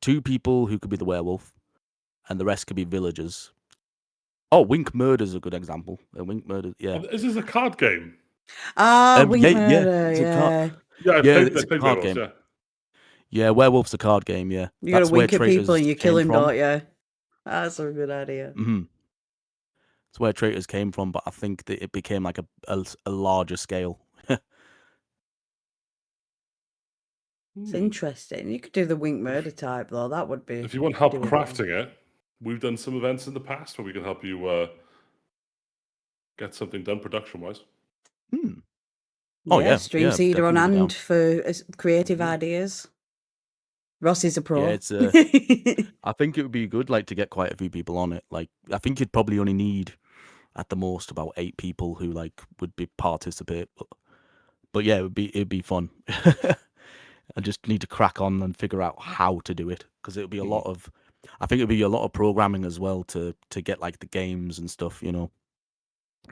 two people who could be the werewolf and the rest could be villagers? Oh, Wink Murder's a good example. Wink Murder, yeah. Oh, is this a card game? Wink Yeah, Murder, it's a yeah. Yeah, it's I a played card Werewolves, game. yeah. Yeah, Werewolf's a card game, yeah. You gotta That's where wink at people Traitors and you kill came him, from. don't you? That's a good idea. Mm-hmm. It's where Traitors came from, but I think that it became like a larger scale. It's interesting. You could do the Wink Murder type though. That would be. If you want help doable. crafting it, we've done some events in the past where we can help you get something done production-wise. Oh, yeah. Stream Yeah, Seeder on definitely down. hand for creative ideas. Ross is a pro. Yeah, it's I think it would be good, like, to get quite a few people on it. Like, I think you'd probably only need at the most about 8 people who like would be participate. But yeah, it'd be fun. I just need to crack on and figure out how to do it, because it'll be a lot of. I think it'll be a lot of programming as well to get like the games and stuff, you know,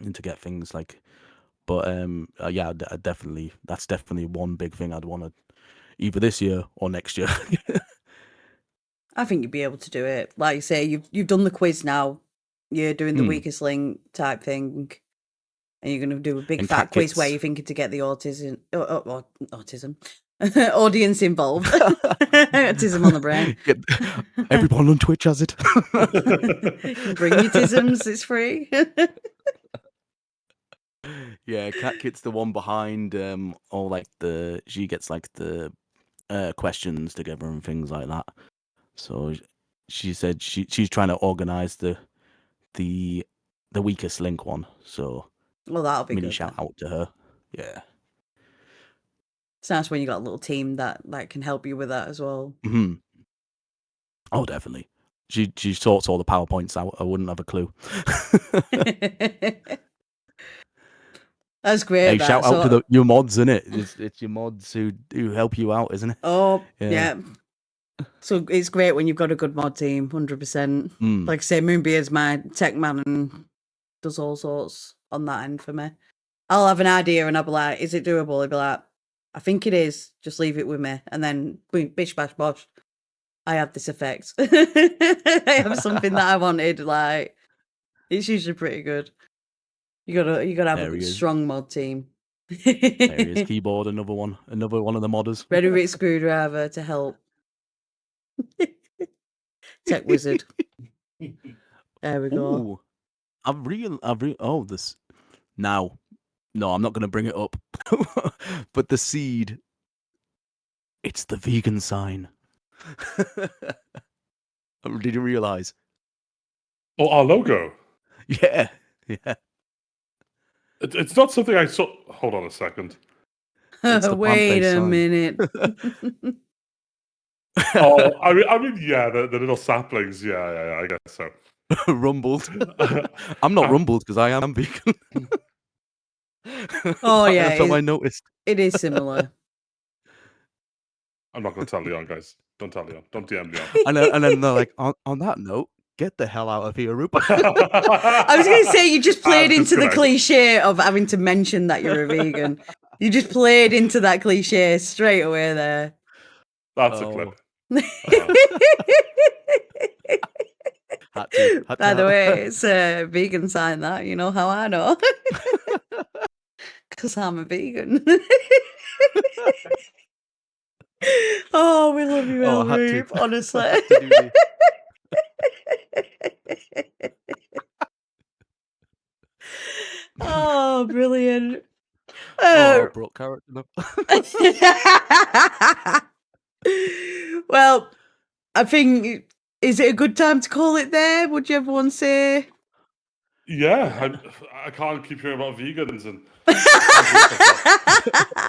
and to get things like. But yeah, definitely that's definitely one big thing I'd want to either this year or next year. I think you'd be able to do it. Like you say, you've done the quiz now. You're doing the weakest link type thing, and you're going to do a big And fat cat quiz where kits. you think to get the autism audience involved. Autism on the brain. Everyone on Twitch has it. Bring your tisms, it's free. Yeah, Cat Kit's the one behind all like she gets like the questions together and things like that. So she said she's trying to organize the weakest link one. So Well, that'll be mini good. shout out to her. Yeah. It's nice when you got a little team that can help you with that as well. Mm-hmm. Oh, definitely. She sorts all the PowerPoints out. I wouldn't have a clue. That's great. Hey, shout out to your mods, innit? It's your mods who help you out, isn't it? Oh, yeah. So it's great when you've got a good mod team, 100%. Like I say, Moonbeard's my tech man and does all sorts on that end for me. I'll have an idea and I'll be like, is it doable? He'll be like, I think it is. Just leave it with me. And then, bish, bash, bosh, I have this effect. I have something that I wanted. Like, it's usually pretty good. You gotta have a strong mod team. There he is. Keyboard, another one of the modders. Ready with Screwdriver to help. Tech wizard. There we go. Ooh, this now. No, I'm not going to bring it up. But the seed, it's the vegan sign. Did you realize? Oh, our logo. Yeah. It's not something I saw. Hold on a second. Wait a minute. Oh, I mean, yeah, the little saplings. Yeah, I guess so. Rumbled. I'm not rumbled because I am vegan. Oh yeah, that's what I noticed. It is similar. I'm not going to tell Leon, guys. Don't tell Leon. Don't DM Leon. And then they're like, on that note, get the hell out of here, Rupert. I was going to say, you just played into the cliche of having to mention that you're a vegan. You just played into that cliche straight away there. That's a clip. Had to By the way, it's a vegan sign that, you know how I know. Because I'm a vegan. Oh, we love you, Oh, El Rube, honestly. I had to do the. Oh, brilliant. Oh, I Uh, brought character up. well, I think, is it a good time to call it there? Would you everyone say? Yeah, I can't keep hearing about vegans and I can't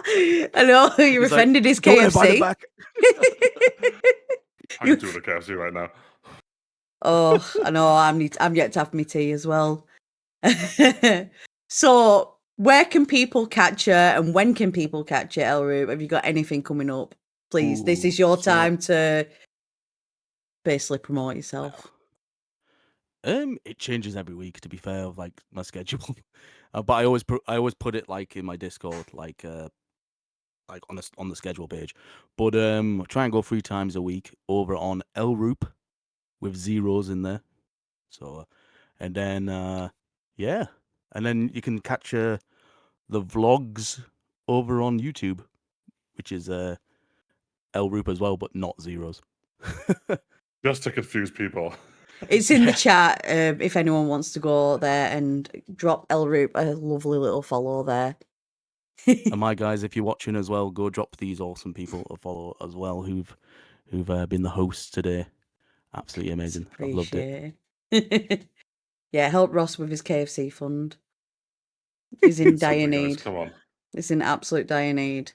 do it myself. I know you're He's like, offended his don't invite him KFC. back. I could do with a KFC right now. Oh, I know. I'm yet to have my tea as well. So, where can people catch you, and when can people catch you, Elrube? Have you got anything coming up? Please, this Ooh, is your so time to basically promote yourself. it changes every week. To be fair, of like my schedule, but I always put it like in my Discord, like on the schedule page. But try and go 3 times a week over on Elroop with zeros in there. So, and then yeah, and then you can catch the vlogs over on YouTube, which is Elroop as well, but not zeros. Just to confuse people. It's in the Yeah. chat if anyone wants to go there and drop Elrube a lovely little follow there. And my guys, if you're watching as well, go drop these awesome people a follow as well who've been the hosts today. Absolutely amazing. I've loved it. Appreciate. Yeah, help Ross with his KFC fund. He's in dire Something, guys, need. come on. He's in absolute dire need.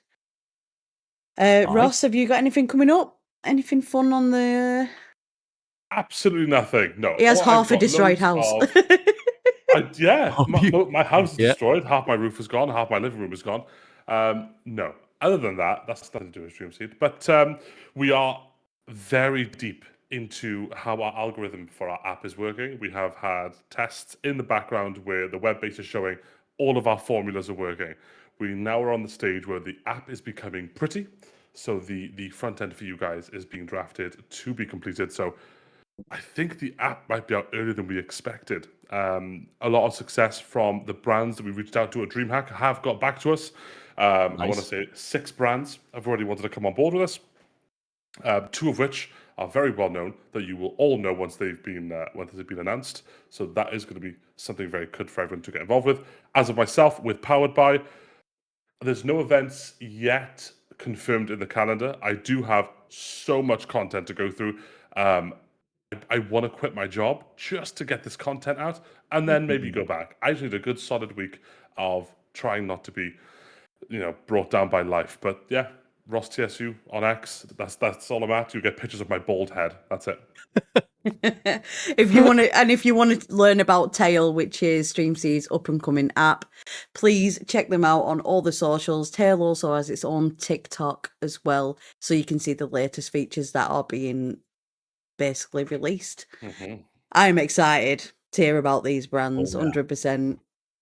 Aye. Ross, have you got anything coming up? Anything fun on the? Absolutely nothing. No. He has All I've half a got destroyed loads house. of yeah, Oh, my house is yeah. destroyed. Half my roof is gone. Half my living room is gone. No. Other than that, that's nothing to do with Stream Seed. But we are very deep into how our algorithm for our app is working. We have had tests in the background where the web base is showing all of our formulas are working. We now are on the stage where the app is becoming pretty. So the front end for you guys is being drafted to be completed. So I think the app might be out earlier than we expected. A lot of success from the brands that we reached out to at DreamHack have got back to us. I want to Nice. say 6 brands have already wanted to come on board with us. 2 of which are very well known that you will all know once they've been announced. So that is going to be something very good for everyone to get involved with. As of myself, with Powered By, there's no events yet confirmed in the calendar. I do have so much content to go through. I want to quit my job just to get this content out and then maybe go back. I just need a good solid week of trying not to be, brought down by life. But yeah, Ross TSU on X. That's all I'm at. You get pictures of my bald head. That's it. If you want to, and if you want to learn about Tail, which is StreamSeed's up and coming app, please check them out on all the socials. Tail also has its own TikTok as well, so you can see the latest features that are being basically released. I'm excited to hear about these brands, 100%.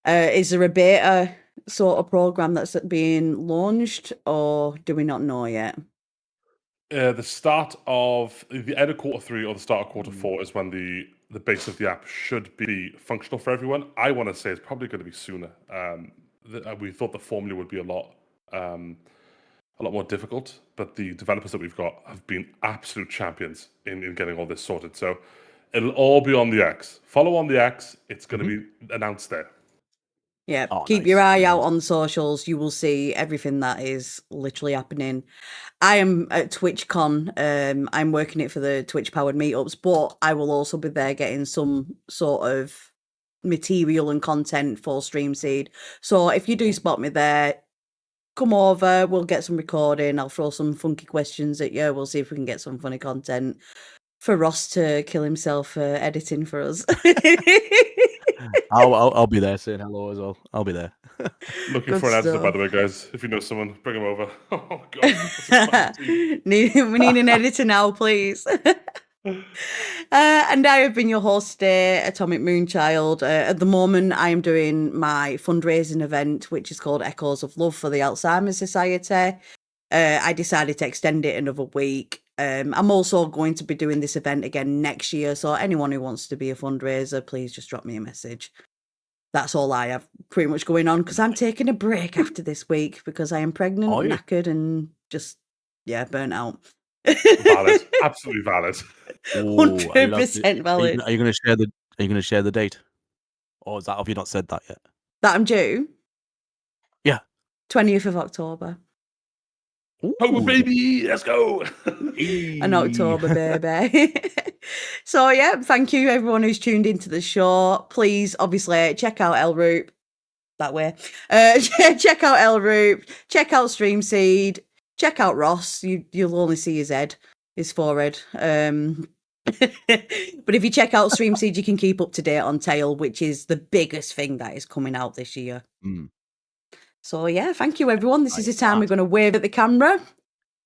Is there a beta sort of program that's being launched, or do we not know yet? The start of the end of Q3 or the start of Q4 is when the base of the app should be functional for everyone. I want to say it's probably going to be sooner. We thought the formula would be a lot more difficult, but the developers that we've got have been absolute champions in getting all this sorted. So it'll all be on the X. Follow on the X. It's going to be announced there. Yeah, Oh, keep nice. your eye out Nice. on the socials. You will see everything that is literally happening. I am at TwitchCon. I'm working it for the Twitch powered meetups, but I will also be there getting some sort of material and content for StreamSeed. So if you do spot me there, come over. We'll get some recording. I'll throw some funky questions at you. We'll see if we can get some funny content for Ross to kill himself editing for us. I'll be there saying hello as well. I'll be there. Looking Good for an editor, by stuff. the way, guys. If you know someone, bring them over. Oh, God. That's a spicy team. We need an editor now, please. And I have been your host today, Atomic Moonchild. At the moment, I am doing my fundraising event, which is called Echoes of Love for the Alzheimer's Society. I decided to extend it another week. I'm also going to be doing this event again next year, so anyone who wants to be a fundraiser, please just drop me a message. That's all I have pretty much going on, because I'm taking a break after this week because I am pregnant, Are you? knackered, and just Yeah, burnt out. Valid. Absolutely valid. Oh, I love it. 100% valid. Are you gonna share the date? Or have you not said that yet? That I'm due? Yeah. 20th of October. October, Ooh. baby, let's go. An October baby. So yeah, thank you everyone who's tuned into the show. Please, obviously, check out El Roop that way. Check out El Roop. Check out Stream Seed. Check out Ross. You'll only see his head, his forehead. But if you check out Stream Seed, you can keep up to date on Tail, which is the biggest thing that is coming out this year. Mm. So yeah, thank you everyone. This is the Nice. time we're going to wave at the camera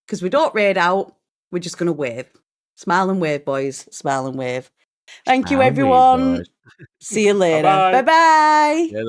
because we don't raid out. We're just going to wave. Smile and wave, boys. Smile and wave. Thank you, Smile and wave, everyone. boys. See you later. Bye-bye. Bye-bye. Yeah,